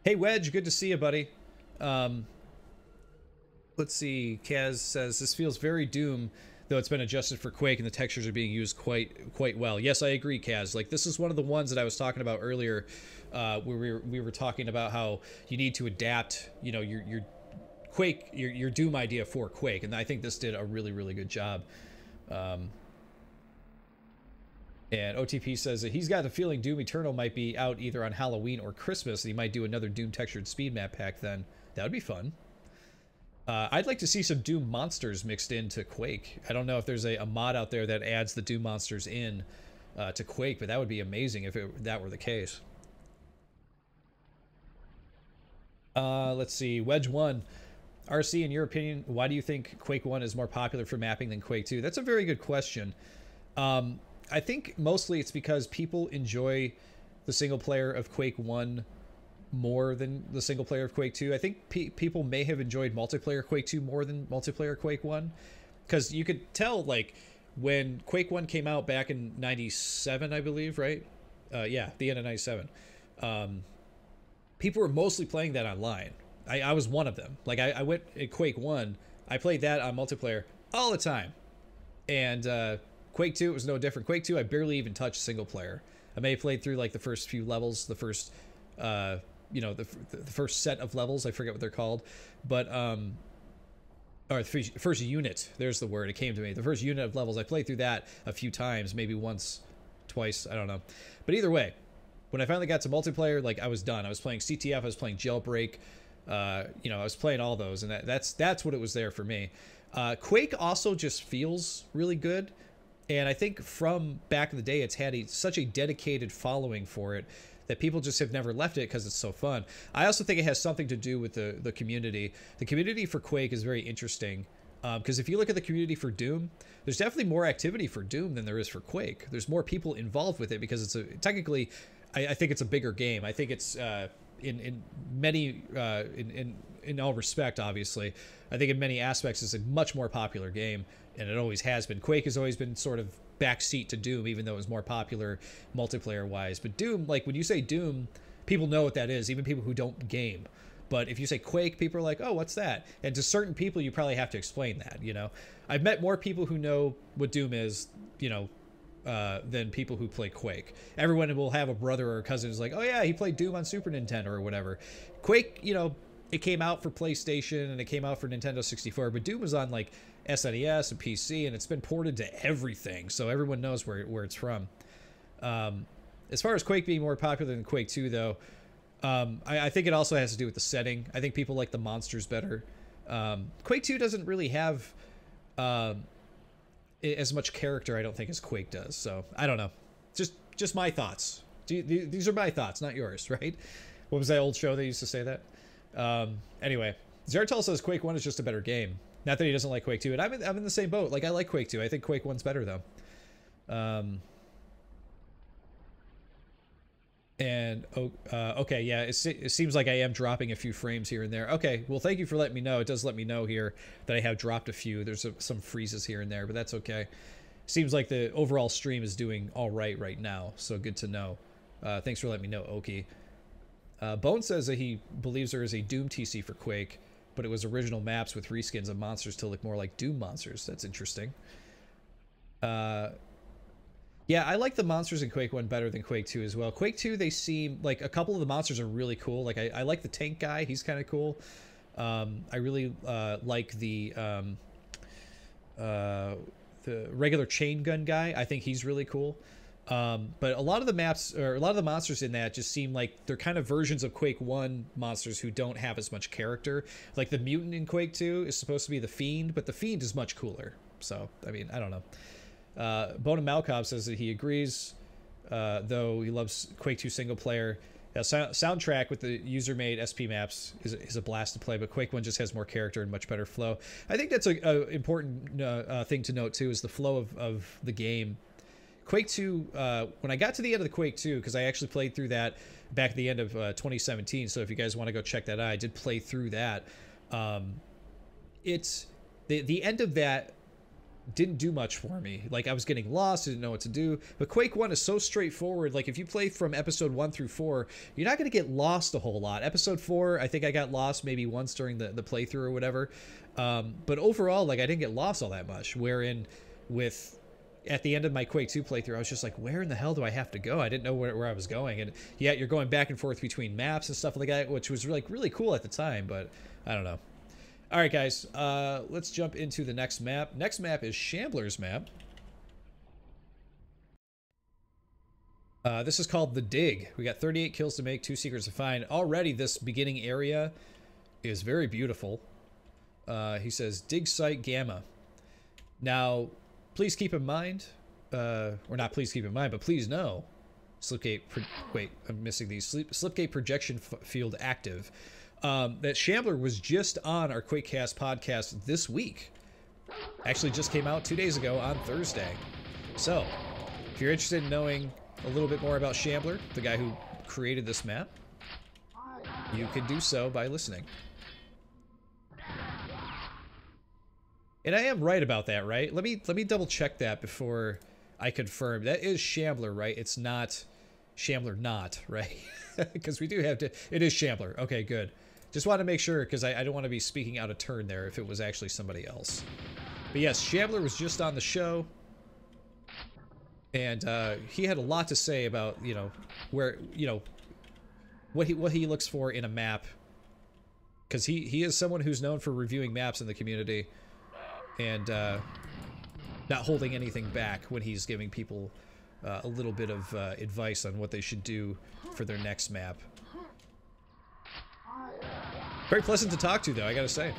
Hey, Wedge. Good to see you, buddy. Let's see. Kaz says, this feels very Doom. though it's been adjusted for Quake and the textures are being used quite well. Yes, I agree, Kaz. Like, this is one of the ones that I was talking about earlier, where we were talking about how you need to adapt, you know, your Quake, your Doom idea for Quake, and I think this did a really good job. And OTP says that he's got the feeling Doom Eternal might be out either on Halloween or Christmas, and he might do another Doom textured speed map pack then. That would be fun. I'd like to see some Doom monsters mixed into Quake. I don't know if there's a mod out there that adds the Doom monsters in to Quake, but that would be amazing if that were the case. Let's see. Wedge 1. RC, in your opinion, why do you think Quake 1 is more popular for mapping than Quake 2? That's a very good question. I think mostly it's because people enjoy the single player of Quake 1 more than the single player of Quake 2. I think people may have enjoyed multiplayer Quake 2 more than multiplayer Quake 1. Because you could tell, like, when Quake 1 came out back in 97, I believe, right? Yeah, the end of 97. People were mostly playing that online. I was one of them. Like, I went at Quake 1, I played that on multiplayer all the time. And Quake 2, it was no different. Quake 2, I barely even touched single player. I may have played through, like, the first few levels, the first, you know, the first set of levels. I forget what they're called. But, or the first unit, there's the word, it came to me. The first unit of levels, I played through that a few times, maybe once, twice, I don't know. But either way, when I finally got to multiplayer, like, I was done. I was playing CTF, I was playing Jailbreak, you know, I was playing all those, and that's what it was there for me. Quake also just feels really good, and I think from back in the day, it's had such a dedicated following for it that people just have never left it because it's so fun. I also think it has something to do with the community. The community for Quake is very interesting, because if you look at the community for Doom, there's definitely more activity for Doom than there is for Quake. There's more people involved with it because it's technically, I think it's a bigger game. I think it's in many in all respect, obviously, I think in many aspects it's a much more popular game, and it always has been. Quake has always been sort of backseat to Doom, even though it was more popular multiplayer wise. But Doom, like, when you say Doom, people know what that is, even people who don't game. But if you say Quake, people are like, oh, what's that? And to certain people, you probably have to explain that, you know? I've met more people who know what Doom is, you know, than people who play Quake. Everyone will have a brother or a cousin who's like, oh yeah, he played Doom on Super Nintendo or whatever. Quake, you know, it came out for PlayStation and it came out for Nintendo 64, but Doom was on, like, SNES and PC, and it's been ported to everything, so everyone knows where it's from. As far as Quake being more popular than Quake 2, though, I think it also has to do with the setting. I think people like the monsters better. Quake 2 doesn't really have as much character, I don't think, as Quake does, so I don't know. Just my thoughts. These are my thoughts, not yours, right? What was that old show that used to say that? Anyway, Zartel says Quake 1 is just a better game. Not that he doesn't like Quake 2, and I'm in the same boat. Like, I like Quake 2. I think Quake 1's better, though. And, okay, yeah, it seems like I am dropping a few frames here and there. Okay, well, thank you for letting me know. It does let me know here that I have dropped a few. There's some freezes here and there, but that's okay. Seems like the overall stream is doing all right now, so good to know. Thanks for letting me know, Oki. Bone says that he believes there is a Doom TC for Quake, but it was original maps with reskins of monsters to look more like Doom monsters. That's interesting. Yeah, I like the monsters in Quake 1 better than Quake 2 as well. Quake 2, they seem like a couple of the monsters are really cool. Like, I like the tank guy. He's kind of cool. I really like the regular chain gun guy. I think he's really cool. But a lot of the maps, or a lot of the monsters in that, just seem like they're kind of versions of Quake 1 monsters who don't have as much character. Like, the mutant in Quake 2 is supposed to be the Fiend, but the Fiend is much cooler. So, I mean, I don't know. Bona Malkov says that he agrees, though he loves Quake 2 single player. Soundtrack with the user-made SP maps is a blast to play, but Quake 1 just has more character and much better flow. I think that's a important thing to note, too, is the flow of the game. Quake 2, when I got to the end of the Quake 2, because I actually played through that back at the end of 2017, so if you guys want to go check that out, I did play through that. It's the end of that didn't do much for me. Like, I was getting lost, didn't know what to do. But Quake 1 is so straightforward. Like, if you play from episode 1 through 4, you're not going to get lost a whole lot. Episode 4, I think I got lost maybe once during the playthrough or whatever. But overall, like, I didn't get lost all that much. Wherein, at the end of my Quake 2 playthrough, I was just like, where in the hell do I have to go? I didn't know where I was going. And yeah, you're going back and forth between maps and stuff like that, which was like really cool at the time, but I don't know. All right, guys, let's jump into the next map. Next map is Shambler's map. This is called The Dig. We got 38 kills to make, 2 secrets to find. Already, this beginning area is very beautiful. He says, Dig Site Gamma. Now, please keep in mind, or not please keep in mind, but please know, Slipgate, wait, I'm missing these. Slipgate projection field active. That Shambler was just on our QuakeCast podcast this week. Actually just came out 2 days ago on Thursday. So, if you're interested in knowing a little bit more about Shambler, the guy who created this map, you can do so by listening. And I am right about that, right? Let me double check that before I confirm. That is Shambler, right? It's not Shambler not, right? Because we do have to... It is Shambler. Okay, good. Just want to make sure, because I don't want to be speaking out of turn there if it was actually somebody else. But yes, Shambler was just on the show. And he had a lot to say about, you know, where, you know, what he looks for in a map. Because he is someone who's known for reviewing maps in the community. And not holding anything back when he's giving people a little bit of advice on what they should do for their next map. Very pleasant to talk to, though, I gotta say. It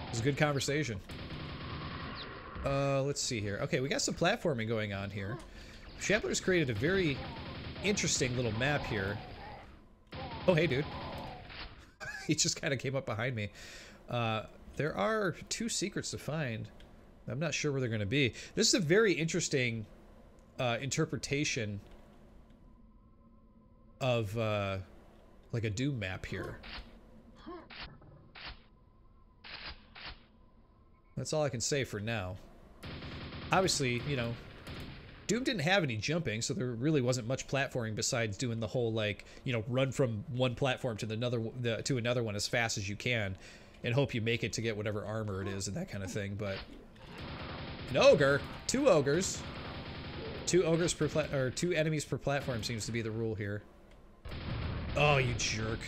was a good conversation. Let's see here. Okay, we got some platforming going on here. Shambler's created a very interesting little map here. Oh, hey, dude. He just kind of came up behind me. There are 2 secrets to find. I'm not sure where they're going to be. This is a very interesting interpretation of like a Doom map here. That's all I can say for now. Obviously, you know, Doom didn't have any jumping, so there really wasn't much platforming besides doing the whole, like, you know, run from one platform to another one as fast as you can and hope you make it to get whatever armor it is and that kind of thing. But an ogre, 2 ogres, 2 ogres per 2 enemies per platform seems to be the rule here. Oh, you jerk.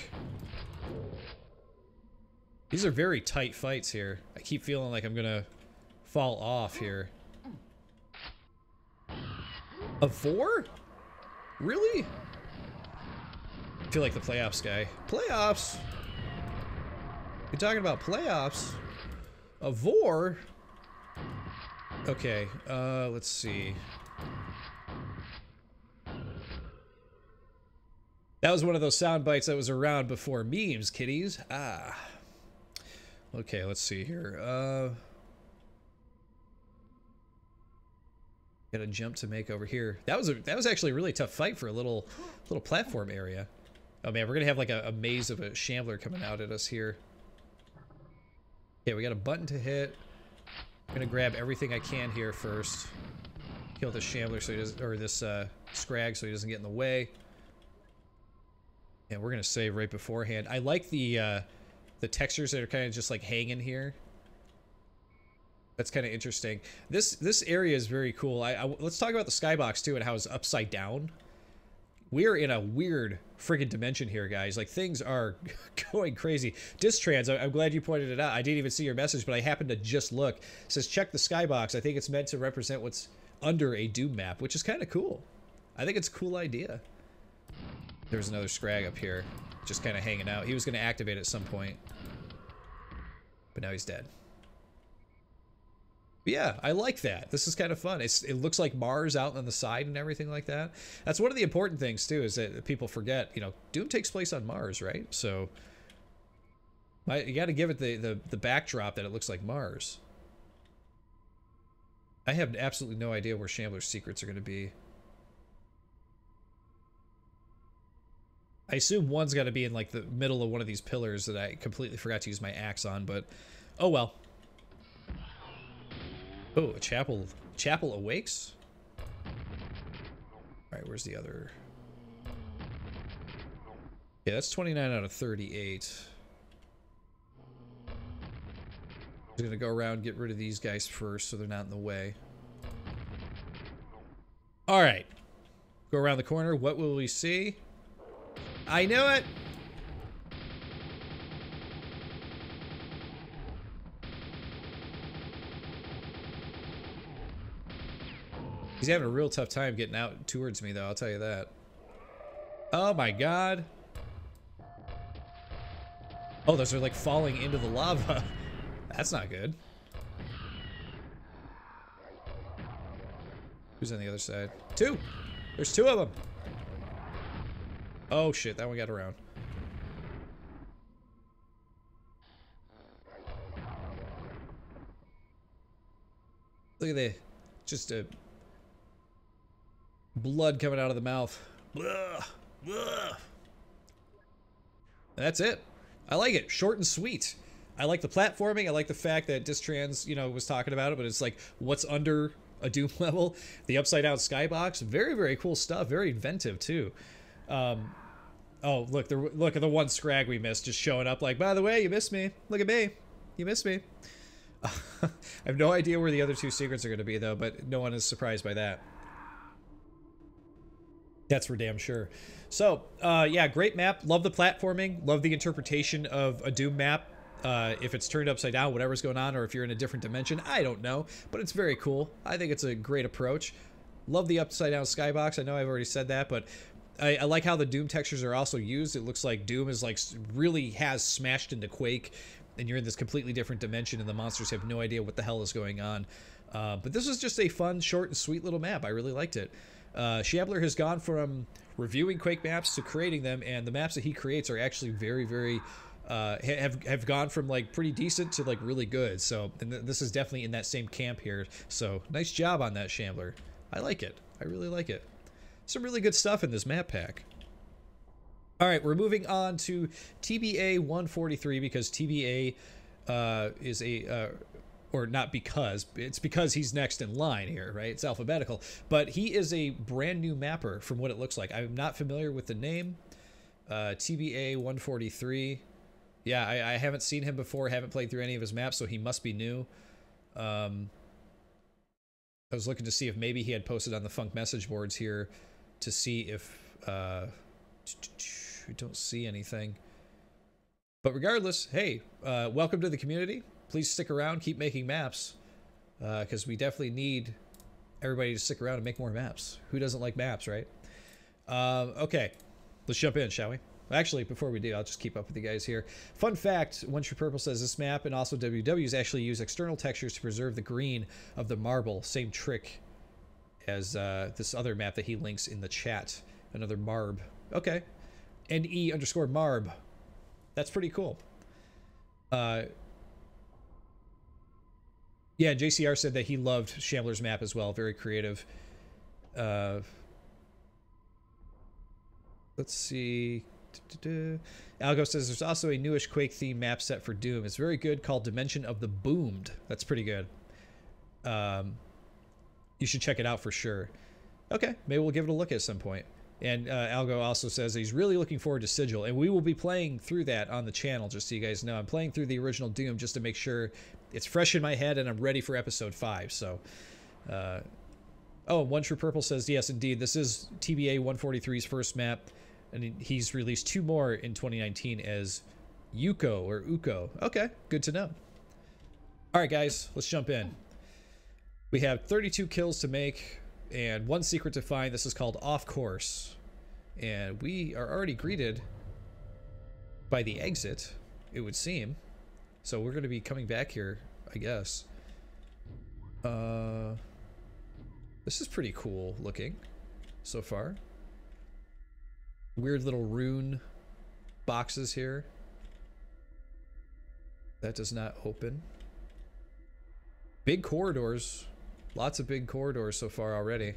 These are very tight fights here. I keep feeling like I'm gonna fall off here. A 4? Really? I feel like the playoffs guy. Playoffs? You're talking about playoffs? A 4? Okay, let's see. That was one of those sound bites that was around before memes, kiddies. Ah. Okay, let's see here. Got a jump to make over here. That was actually a really tough fight for a little platform area. Oh man, we're gonna have like a maze of a Shambler coming out at us here. Okay, we got a button to hit. I'm gonna grab everything I can here first. Kill this Shambler so he doesn't, or this Scrag so he doesn't get in the way. And we're gonna save right beforehand. I like the textures that are kind of just like hanging here. That's kind of interesting. This area is very cool. Let's talk about the skybox too and how it's upside down. We're in a weird friggin' dimension here, guys. Like, things are going crazy. Distrans, I'm glad you pointed it out. I didn't even see your message, but I happened to just look. It says, check the skybox. I think it's meant to represent what's under a Doom map, which is kind of cool. I think it's a cool idea. There's another Scrag up here, just kind of hanging out. He was going to activate at some point, but now he's dead. But yeah, I like that. This is kind of fun. It looks like Mars out on the side and everything like that. That's one of the important things too, is that people forget, you know, Doom takes place on Mars, right? So you got to give it the backdrop that it looks like Mars. I have absolutely no idea where Shambler's secrets are going to be. I assume one's got to be in like the middle of one of these pillars that I completely forgot to use my axe on, but oh well. Oh, a chapel. Chapel awakes? Alright, where's the other? Yeah, that's 29 out of 38. I'm gonna go around, get rid of these guys first so they're not in the way. Alright. Go around the corner. What will we see? I knew it! He's having a real tough time getting out towards me, though, I'll tell you that. Oh my god. Oh, those are like falling into the lava. That's not good. Who's on the other side? Two! There's two of them! Oh shit, that one got around. Look at that. Just a... blood coming out of the mouth. Blah, blah. That's it. I like it. Short and sweet. I like the platforming. I like the fact that Distrans, you know, was talking about it, but it's like what's under a Doom level. The upside down skybox. Very, very cool stuff. Very inventive too. Oh, look, look at the one scrag we missed just showing up like, by the way, you missed me. Look at me. You missed me. I have no idea where the other two secrets are going to be though, but no one is surprised by that. That's for damn sure. So, yeah, great map. Love the platforming. Love the interpretation of a Doom map. If it's turned upside down, whatever's going on, or if you're in a different dimension, I don't know. But it's very cool. I think it's a great approach. Love the upside down skybox. I know I've already said that, but I like how the Doom textures are also used. It looks like Doom is like really has smashed into Quake, and you're in this completely different dimension, and the monsters have no idea what the hell is going on. But this was just a fun, short, and sweet little map. I really liked it. Shambler has gone from reviewing Quake maps to creating them, and the maps that he creates are actually very, very have gone from like pretty decent to like really good. So and this is definitely in that same camp here. So nice job on that, Shambler. I like it. I really like it. Some really good stuff in this map pack. All right, we're moving on to TBA 143 because TBA is a or not because, it's because he's next in line here, right? It's alphabetical. But he is a brand new mapper from what it looks like. I'm not familiar with the name. TBA 143. Yeah, I haven't seen him before, haven't played through any of his maps, so he must be new. I was looking to see if maybe he had posted on the Funk message boards here to see if... I don't see anything. But regardless, hey, welcome to the community. Please stick around, keep making maps, because we definitely need everybody to stick around and make more maps. Who doesn't like maps, right? Okay, let's jump in, shall we? Actually, before we do, I'll just keep up with you guys here. Fun fact, One True Purple says this map and also WWs actually use external textures to preserve the green of the marble. Same trick as this other map that he links in the chat. Another marb. Okay. NE_marb. That's pretty cool. Yeah, JCR said that he loved Shambler's map as well. Very creative. Let's see. Algo says there's also a newish Quake theme map set for Doom. It's very good, called Dimension of the Boomed. That's pretty good. You should check it out for sure. Okay, maybe we'll give it a look at some point. And Algo also says he's really looking forward to Sigil, and we will be playing through that on the channel, just so you guys know. I'm playing through the original Doom just to make sure it's fresh in my head and I'm ready for episode 5. So, oh, One True Purple says, yes, indeed, this is TBA 143's first map, and he's released 2 more in 2019 as Yuko or Uko. Okay, good to know. All right, guys, let's jump in. We have 32 kills to make and 1 secret to find. This is called Off Course. And we are already greeted by the exit, it would seem. So we're going to be coming back here, I guess. This is pretty cool looking so far. Weird little rune boxes here. That does not open. Big corridors. Lots of big corridors so far already.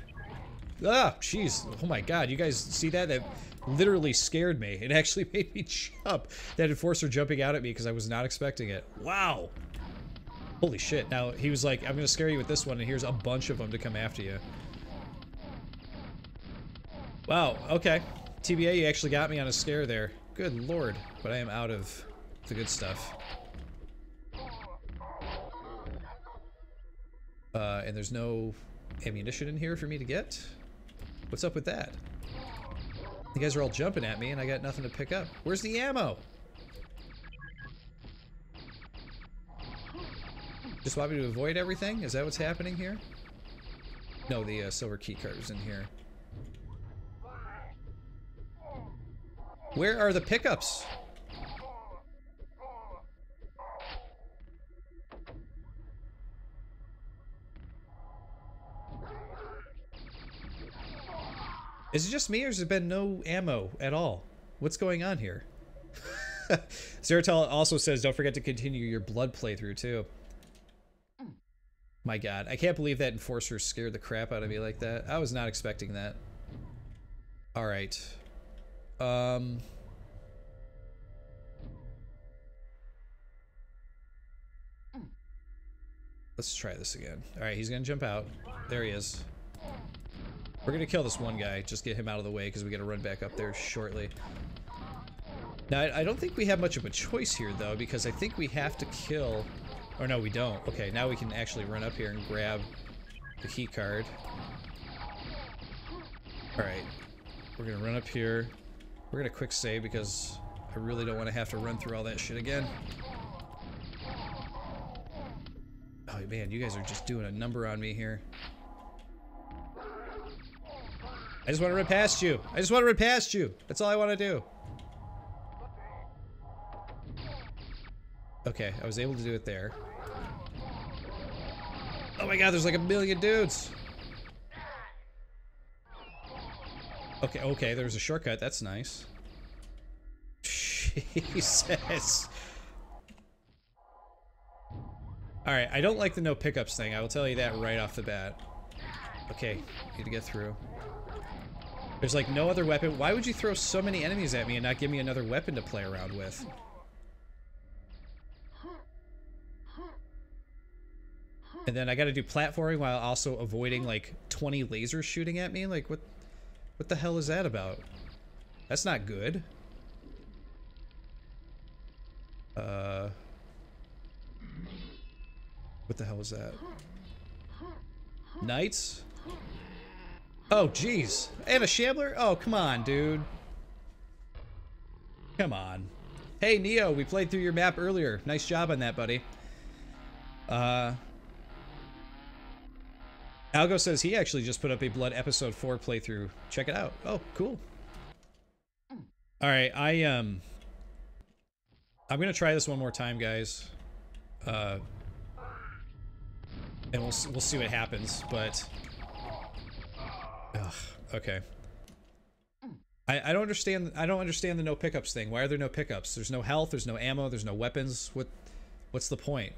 Ah, jeez. Oh my god, you guys see that? That literally scared me. It actually made me jump. That enforcer jumping out at me because I was not expecting it. Wow. Holy shit. Now, he was like, I'm gonna scare you with this one, and here's a bunch of them to come after you. Wow, okay. TBA, you actually got me on a scare there. Good lord. But I am out of the good stuff. And there's no ammunition in here for me to get? What's up with that? You guys are all jumping at me, and I got nothing to pick up. Where's the ammo? Just want me to avoid everything? Is that what's happening here? No, the silver key card is in here. Where are the pickups? Is it just me, or has there been no ammo at all? What's going on here? Zeratel also says, don't forget to continue your blood playthrough, too. My god, I can't believe that enforcer scared the crap out of me like that. I was not expecting that. Alright. Let's try this again. Alright, he's gonna jump out. There he is. We're gonna kill this one guy, just get him out of the way, because we gotta run back up there shortly. Now, I don't think we have much of a choice here, though, because I think we have to kill... Or no, we don't. Okay, now we can actually run up here and grab the key card. Alright. We're gonna run up here. We're gonna quick save, because I really don't want to have to run through all that shit again. Oh, man, you guys are just doing a number on me here. I just want to run past you. I just want to run past you. That's all I want to do. Okay, I was able to do it there. Oh my god, there's like a million dudes. Okay, okay, there's a shortcut. That's nice. Jesus. Alright, I don't like the no pickups thing. I will tell you that right off the bat. Okay, need to get through. There's like no other weapon. Why would you throw so many enemies at me and not give me another weapon to play around with? And then I gotta do platforming while also avoiding like 20 lasers shooting at me? Like what the hell is that about? That's not good. What the hell was that? Knights? Oh, jeez. And a Shambler? Oh, come on, dude. Come on. Hey, Neo, we played through your map earlier. Nice job on that, buddy. Algo says he actually just put up a Blood Episode 4 playthrough. Check it out. Oh, cool. Alright, I'm gonna try this one more time, guys. And we'll see what happens, but... Ugh, okay. I don't understand the no pickups thing. Why are there no pickups? There's no health, there's no ammo, there's no weapons. What's the point?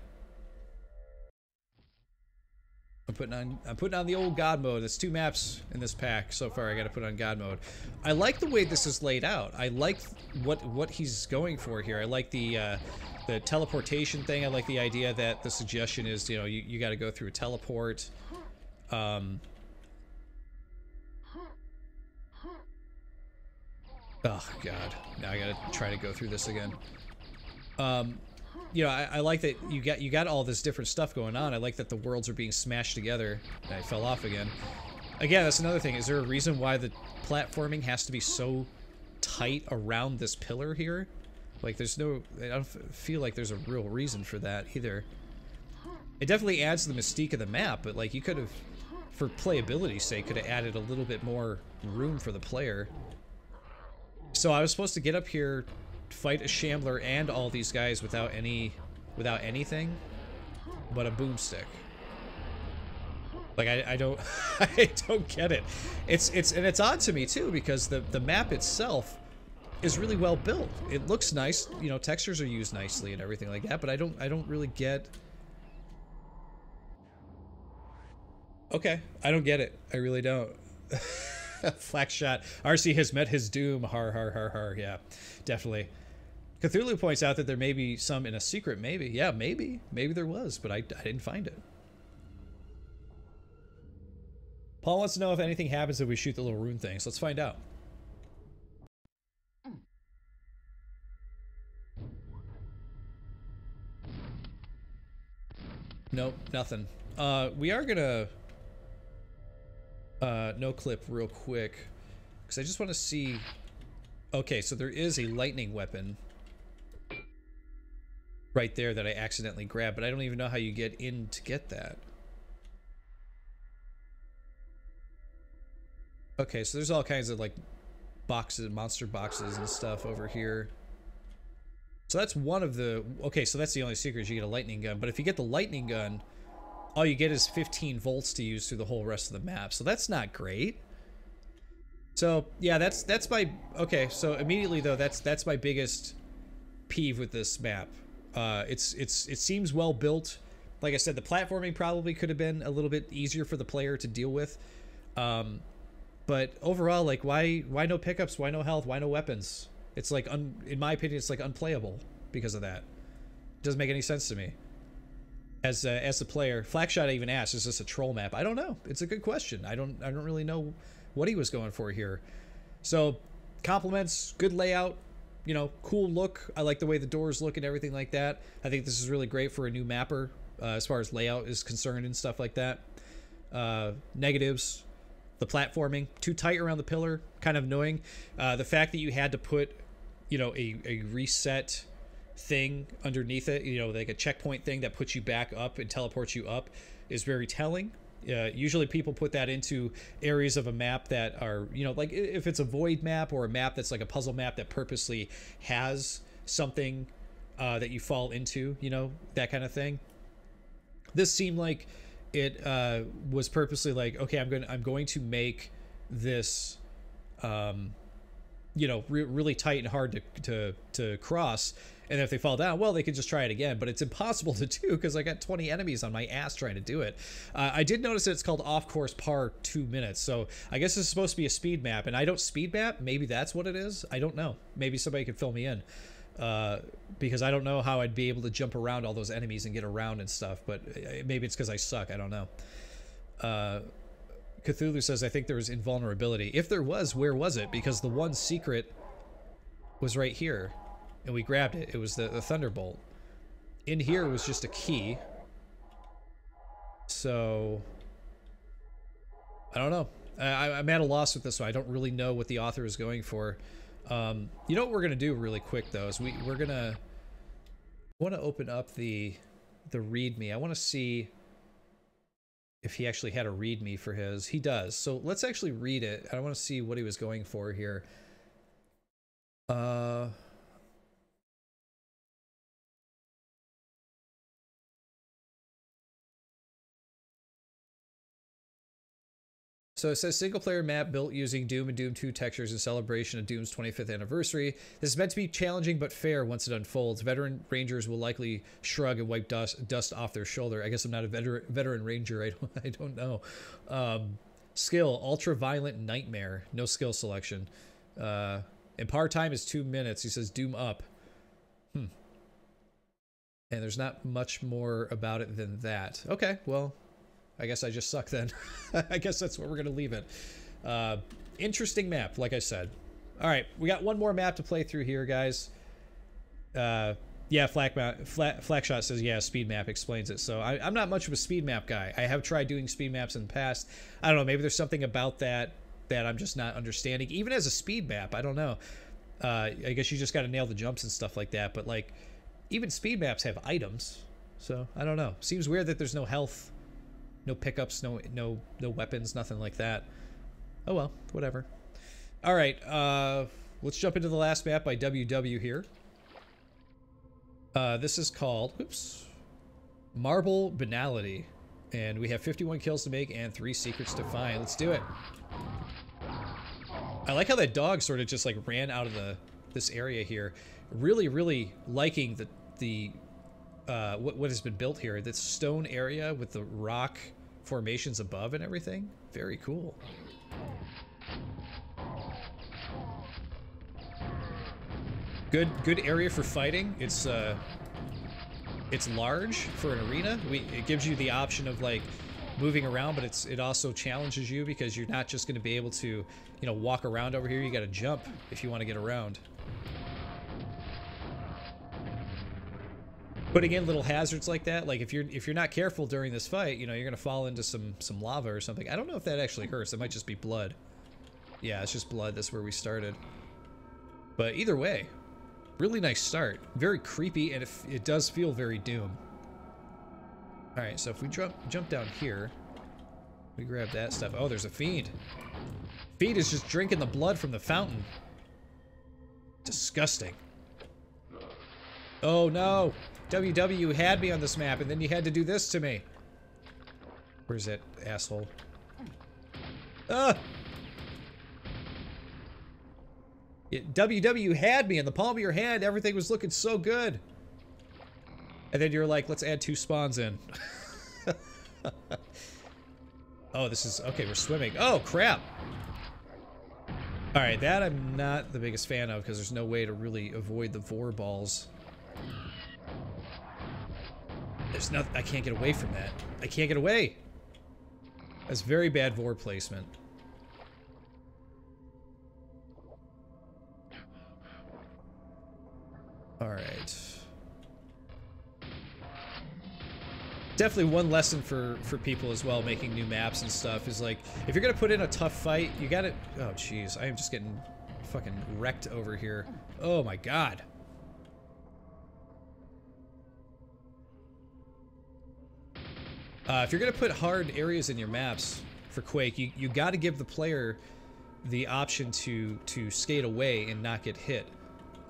I'm putting on the old God mode. There's 2 maps in this pack so far. I gotta put on God mode. I like the way this is laid out. I like what he's going for here. I like the teleportation thing. I like the idea that the suggestion is, you know, you gotta go through a teleport. Oh god, now I gotta try to go through this again. You know, I like that you got all this different stuff going on. I like that the worlds are being smashed together. And I fell off again. Again, that's another thing. Is there a reason why the platforming has to be so tight around this pillar here? Like, there's no... I don't feel like there's a real reason for that either. It definitely adds to the mystique of the map, but like, you could have, for playability's sake, could have added a little bit more room for the player. So I was supposed to get up here, fight a Shambler and all these guys without anything but a boomstick. Like I don't I don't get it. It's odd to me too, because the map itself is really well built. It looks nice, you know, textures are used nicely and everything like that, but I don't really get... Okay, I don't get it. I really don't. Flak shot. RC has met his doom. Har har har har. Yeah, definitely. Cthulhu points out that there may be some in a secret. Maybe. Yeah, maybe. Maybe there was, but I didn't find it. Paul wants to know if anything happens if we shoot the little rune things. Let's find out. Nope, nothing. We are gonna no clip real quick because I just want to see. Okay, so there is a lightning weapon right there that I accidentally grabbed, but I don't even know how you get in to get that. Okay, so there's all kinds of like boxes, monster boxes and stuff over here. So that's one of the... Okay, so that's the only secret is you get a lightning gun. But if you get the lightning gun, all you get is 15 volts to use through the whole rest of the map. So that's not great. So, yeah, that's my... Okay, so immediately, though, that's my biggest peeve with this map. It seems well built. Like I said, the platforming probably could have been a little bit easier for the player to deal with. But overall, like, why no pickups? Why no health? Why no weapons? It's like, in my opinion, it's like unplayable because of that. It doesn't make any sense to me. As the player, Flackshot even asked, "Is this a troll map?" I don't know. It's a good question. I don't really know what he was going for here. So, compliments, good layout, you know, cool look. I like the way the doors look and everything like that. I think this is really great for a new mapper as far as layout is concerned and stuff like that. Negatives. The platforming, too tight around the pillar, kind of annoying. The fact that you had to put, you know, a reset thing underneath it, you know, like a checkpoint thing that puts you back up and teleports you up is very telling. Usually people put that into areas of a map that are, you know, like if it's a void map or a map that's like a puzzle map that purposely has something that you fall into, you know, that kind of thing. This seemed like it was purposely like, okay, I'm going to make this you know, really tight and hard to cross, and if they fall down, well, they could just try it again, but it's impossible to do because I got 20 enemies on my ass trying to do it. I did notice that it's called off course par 2 minutes, so I guess this is supposed to be a speed map, and I don't speed map. Maybe that's what it is. I don't know. Maybe somebody could fill me in. Because I don't know how I'd be able to jump around all those enemies and get around and stuff, but maybe it's because I suck. I don't know. Cthulhu says, I think there was invulnerability. If there was, where was it? Because the one secret was right here, and we grabbed it. It was the Thunderbolt. In here was just a key. So, I don't know. I'm at a loss with this one. I don't really know what the author is going for. You know what we're gonna do really quick though is we're gonna want to open up the README. I want to see if he actually had a README for his. He does. So let's actually read it. I want to see what he was going for here. So it says single-player map built using Doom and Doom 2 textures in celebration of Doom's 25th anniversary. This is meant to be challenging but fair once it unfolds. Veteran Rangers will likely shrug and wipe dust off their shoulder. I guess I'm not a veteran Ranger. I don't know. Skill, Ultra-Violent Nightmare. No skill selection. And par time is 2 minutes. He says Doom up. And there's not much more about it than that. Okay, well... I guess I just suck then. I guess that's where we're going to leave it. Interesting map, like I said. All right, we got one more map to play through here, guys. Yeah, Flackshot says, yeah, speed map explains it. So I'm not much of a speed map guy. I have tried doing speed maps in the past. I don't know, maybe there's something about that I'm just not understanding. Even as a speed map, I don't know. I guess you just got to nail the jumps and stuff like that. But, like, even speed maps have items. So, I don't know. Seems weird that there's no health. No pickups, no weapons, nothing like that. Oh well, whatever. All right, let's jump into the last map by WW here. This is called, oops, Marble Banality, and we have 51 kills to make and 3 secrets to find. Let's do it. I like how that dog sort of just like ran out of this area here. Really liking what has been built here. This stone area with the rock formations above and everything. Very cool. Good area for fighting. It's large for an arena. It gives you the option of like moving around, but it also challenges you because you're not just going to be able to, you know, walk around over here. You got to jump if you want to get around. Putting in little hazards like that, like if you're not careful during this fight, you know, you're gonna fall into some lava or something. I don't know if that actually hurts. It might just be blood. Yeah, it's just blood. That's where we started. But either way, really nice start. Very creepy, and it does feel very Doom. All right, so if we jump down here, we grab that stuff. Oh, there's a fiend. Fiend is just drinking the blood from the fountain. Disgusting. Oh no. WW had me on this map, and then you had to do this to me. Where's that asshole? Ah! WW had me in the palm of your hand. Everything was looking so good. And then you're like, let's add 2 spawns in. Oh, this is... Okay, we're swimming. Oh, crap. Alright, that I'm not the biggest fan of, because there's no way to really avoid the vor balls. There's nothing... I can't get away from that. I can't get away! That's very bad vor placement. Alright. Definitely one lesson for people as well, making new maps and stuff, is like, if you're gonna put in a tough fight, you gotta... Oh, jeez. I am just getting fucking wrecked over here. Oh, my God. If you're gonna put hard areas in your maps for Quake, you got to give the player the option to skate away and not get hit.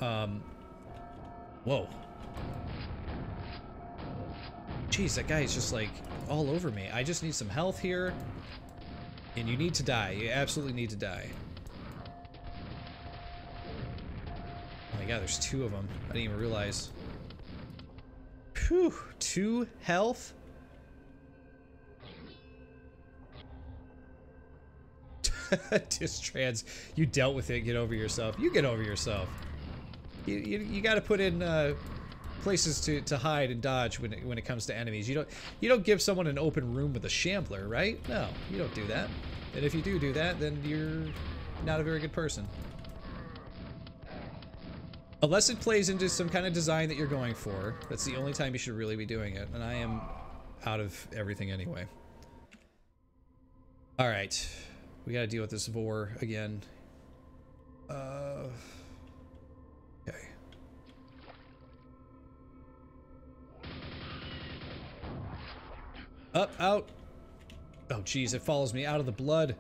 Whoa. Jeez, that guy is just like all over me. I just need some health here, and you need to die. You absolutely need to die. Oh my God, there's 2 of them. I didn't even realize. Phew, 2 health. Distrans, you dealt with it. Get over yourself. You get over yourself. You got to put in places to hide and dodge when it comes to enemies. You don't give someone an open room with a Shambler, right? No, you don't do that. And if you do that, then you're not a very good person. Unless it plays into some kind of design that you're going for. That's the only time you should really be doing it. And I am out of everything anyway. All right. We gotta deal with this vor again. Okay. Up, out. Oh, jeez, it follows me out of the blood.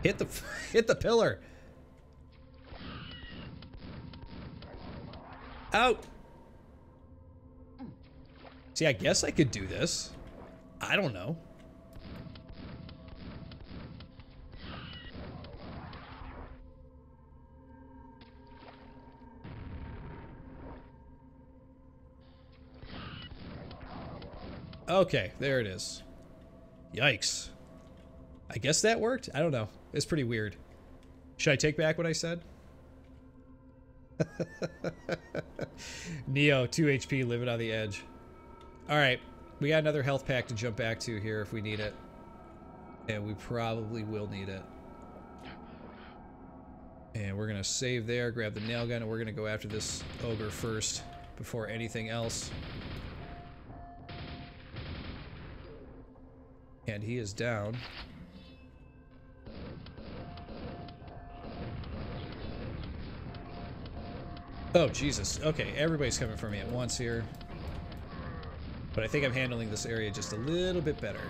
Hit the pillar. Out. See, I guess I could do this. I don't know. Okay, there it is. Yikes. I guess that worked? I don't know. It's pretty weird. Should I take back what I said? Neo, 2 HP, living on the edge. Alright, we got another health pack to jump back to here if we need it. And we probably will need it. And we're gonna save there, grab the nail gun, and we're gonna go after this ogre first before anything else. And he is down. Oh, Jesus. Okay, everybody's coming for me at once here. But I think I'm handling this area just a little bit better.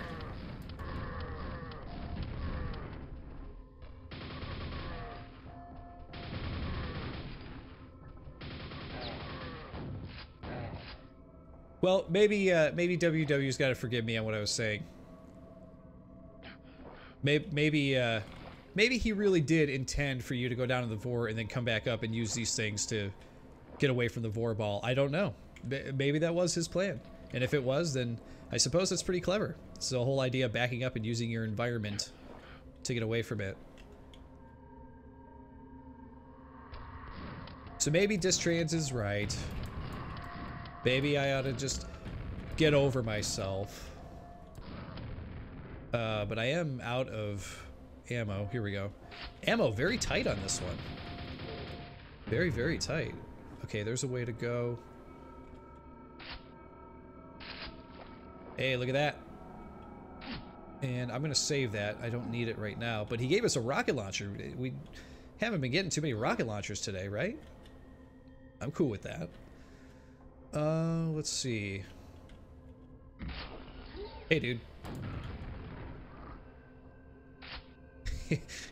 Well, maybe WW's got to forgive me on what I was saying. Maybe he really did intend for you to go down to the vor and then come back up and use these things to get away from the vor ball. I don't know. Maybe that was his plan. And if it was, then I suppose that's pretty clever. It's the whole idea of backing up and using your environment to get away from it. So maybe Distrans is right. Maybe I ought to just get over myself. But I am out of ammo. Here we go. Ammo very tight on this one. Very, very tight. Okay, there's a way to go. Hey, look at that. And I'm gonna save that. I don't need it right now. But he gave us a rocket launcher. We haven't been getting too many rocket launchers today, right? I'm cool with that. Let's see. Hey, dude.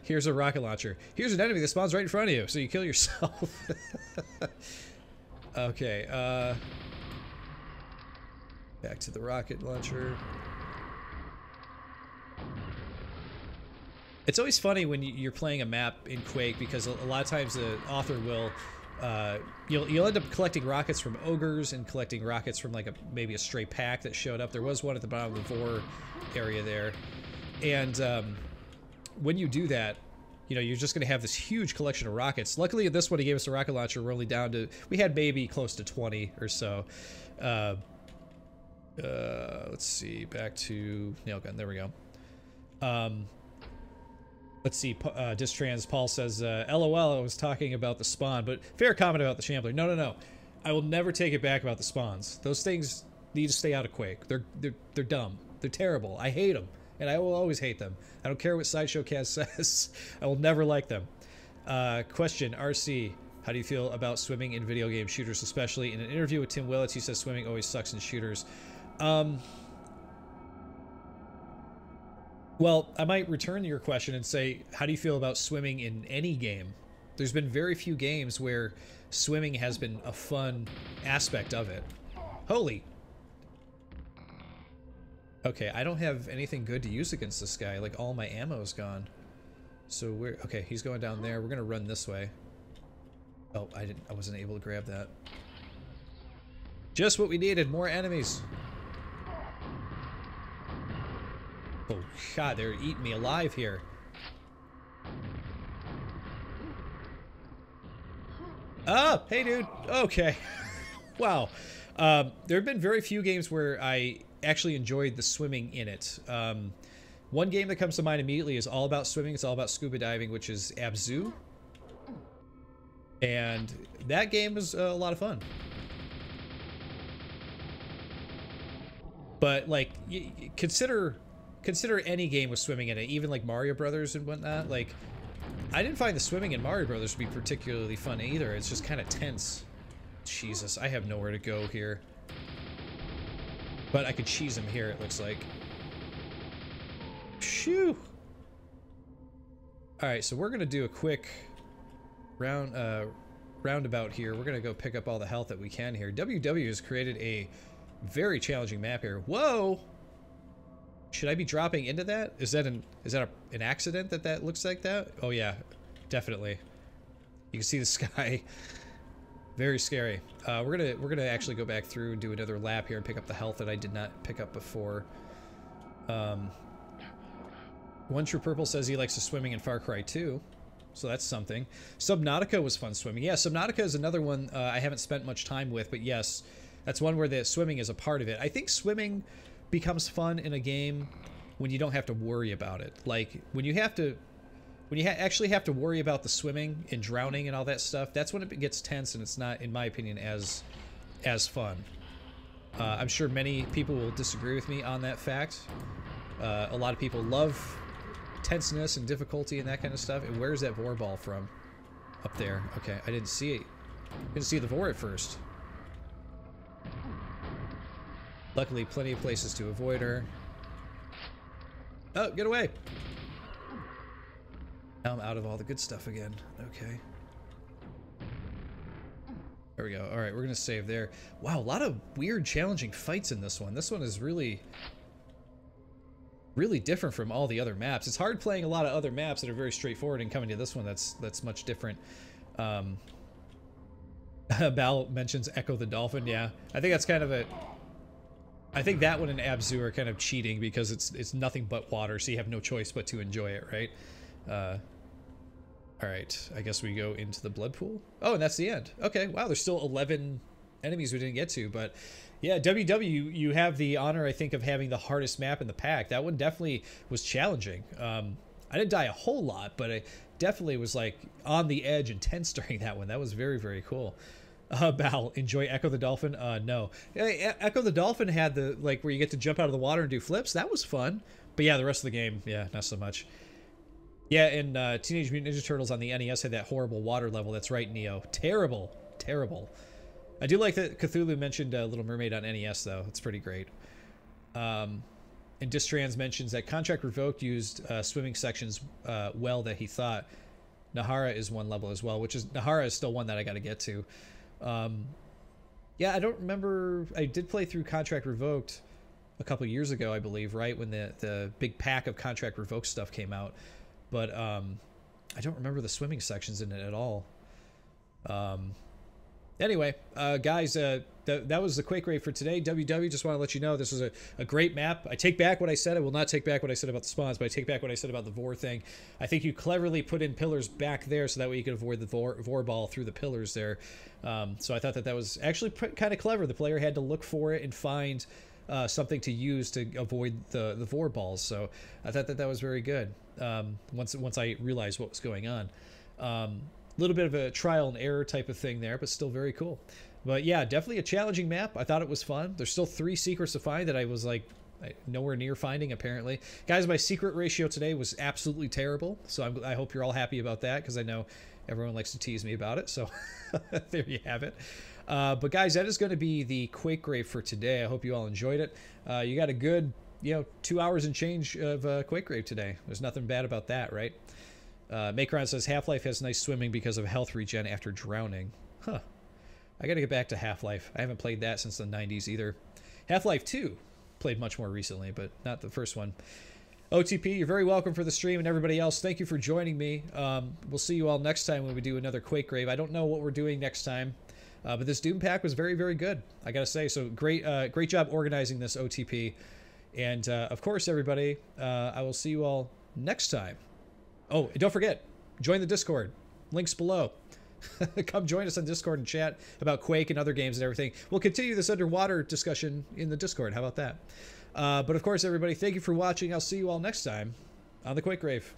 Here's a rocket launcher. Here's an enemy that spawns right in front of you, so you kill yourself. Okay, back to the rocket launcher. It's always funny when you're playing a map in Quake, because a lot of times the author will, you'll end up collecting rockets from ogres and collecting rockets from like maybe a stray pack that showed up. There was one at the bottom of the Vor area there, and when you do that, you know, you're just going to have this huge collection of rockets. Luckily, this one he gave us a rocket launcher. We're only down to, we had maybe close to 20 or so. Let's see, back to nailgun. There we go. Let's see, Distrans Paul says, LOL, I was talking about the spawn, but fair comment about the Shambler. No, no, no. I will never take it back about the spawns. Those things need to stay out of Quake. They're dumb. They're terrible. I hate them. And I will always hate them. I don't care what Sideshow Kaz says. I will never like them. Question, RC, how do you feel about swimming in video game shooters, especially? In an interview with Tim Willits, he says swimming always sucks in shooters. Well, I might return to your question and say, how do you feel about swimming in any game? There's been very few games where swimming has been a fun aspect of it. Holy. Okay, I don't have anything good to use against this guy. Like, all my ammo's gone. So we're... Okay, he's going down there. We're gonna run this way. Oh, I wasn't able to grab that. Just what we needed. More enemies. Oh, God, they're eating me alive here. Oh, hey, dude. Okay. Wow. There have been very few games where I actually enjoyed the swimming in it. One game that comes to mind immediately is all about swimming. It's all about scuba diving, which is Abzu. And that game was a lot of fun. But, like, consider any game with swimming in it, even like Mario Brothers and whatnot. Like, I didn't find the swimming in Mario Brothers to be particularly fun either. It's just kind of tense. Jesus, I have nowhere to go here. But I could cheese him here, it looks like. Phew! Alright, so we're going to do a quick roundabout here. We're going to go pick up all the health that we can here. WW has created a very challenging map here. Whoa! Should I be dropping into that? Is that an accident that looks like that? Oh yeah, definitely. You can see the sky. Very scary. We're gonna actually go back through and do another lap here and pick up the health that I did not pick up before. One True Purple says he likes the swimming in Far Cry 2, so that's something. Subnautica was fun swimming. Yeah, Subnautica is another one I haven't spent much time with, but yes, that's one where the swimming is a part of it. I think swimming becomes fun in a game when you don't have to worry about it. Like, when you actually have to worry about the swimming and drowning and all that stuff, that's when it gets tense, and it's not, in my opinion, as fun. I'm sure many people will disagree with me on that fact. A lot of people love tenseness and difficulty and that kind of stuff. And where's that Vor ball from? Up there. Okay, I didn't see it. Didn't see the Vor at first. Luckily, plenty of places to avoid her. Oh, get away! Now I'm out of all the good stuff again. Okay. There we go. Alright, we're gonna save there. Wow, a lot of weird, challenging fights in this one. This one is really different from all the other maps. It's hard playing a lot of other maps that are very straightforward and coming to this one that's much different. Bal mentions Echo the Dolphin. Yeah, I think that's kind of I think that one and Abzu are kind of cheating because it's nothing but water, so you have no choice but to enjoy it, right? All right, I guess we go into the blood pool. Oh, and that's the end. Okay, wow, there's still 11 enemies we didn't get to, but yeah, WW, you have the honor, I think, of having the hardest map in the pack. That one definitely was challenging. I didn't die a whole lot, but I definitely was like on the edge and tense during that one. That was very, very cool. Bal, enjoy Echo the Dolphin? No. Echo the Dolphin had the, like, where you get to jump out of the water and do flips. That was fun. But yeah, the rest of the game, yeah, not so much. Yeah, and Teenage Mutant Ninja Turtles on the NES had that horrible water level. That's right, Neo. Terrible. Terrible. I do like that Cthulhu mentioned Little Mermaid on NES, though. It's pretty great. And Distrans mentions that Contract Revoked used swimming sections well that he thought. Nahara is one level as well, which is... Nahara is still one that I got to get to. Yeah, I don't remember... I did play through Contract Revoked a couple years ago, I believe, right? When the big pack of Contract Revoked stuff came out. But I don't remember the swimming sections in it at all. Anyway, guys, that was the Quake Raid for today. WW, just want to let you know this was a great map. I take back what I said. I will not take back what I said about the spawns, but I take back what I said about the Vor thing. I think you cleverly put in pillars back there so that way you could avoid the Vor ball through the pillars there. So I thought that was actually kind of clever. The player had to look for it and find something to use to avoid the Vor balls. So I thought that was very good. Once I realized what was going on. A little bit of a trial and error type of thing there, but still very cool. But yeah, definitely a challenging map. I thought it was fun. There's still 3 secrets to find that I was like nowhere near finding, apparently. Guys, my secret ratio today was absolutely terrible, so I hope you're all happy about that, because I know everyone likes to tease me about it, so there you have it. But guys, that is going to be the Quake Grave for today. I hope you all enjoyed it. You got a good, 2 hours and change of Quake Grave today. There's nothing bad about that, right? Macron says Half-Life has nice swimming because of health regen after drowning. Huh. I gotta get back to Half-Life. I haven't played that since the 90s either. Half-Life 2 played much more recently, but not the first one. OTP, you're very welcome for the stream, and everybody else, thank you for joining me. We'll see you all next time when we do another Quake Grave. I don't know what we're doing next time, but this Doom pack was very, very good, I gotta say. So great job organizing this, OTP. And of course, everybody, I will see you all next time. Oh, and don't forget, join the Discord. Links below. Come join us on Discord and chat about Quake and other games and everything. We'll continue this underwater discussion in the Discord. How about that? But of course, everybody, thank you for watching. I'll see you all next time on the Quake Grave.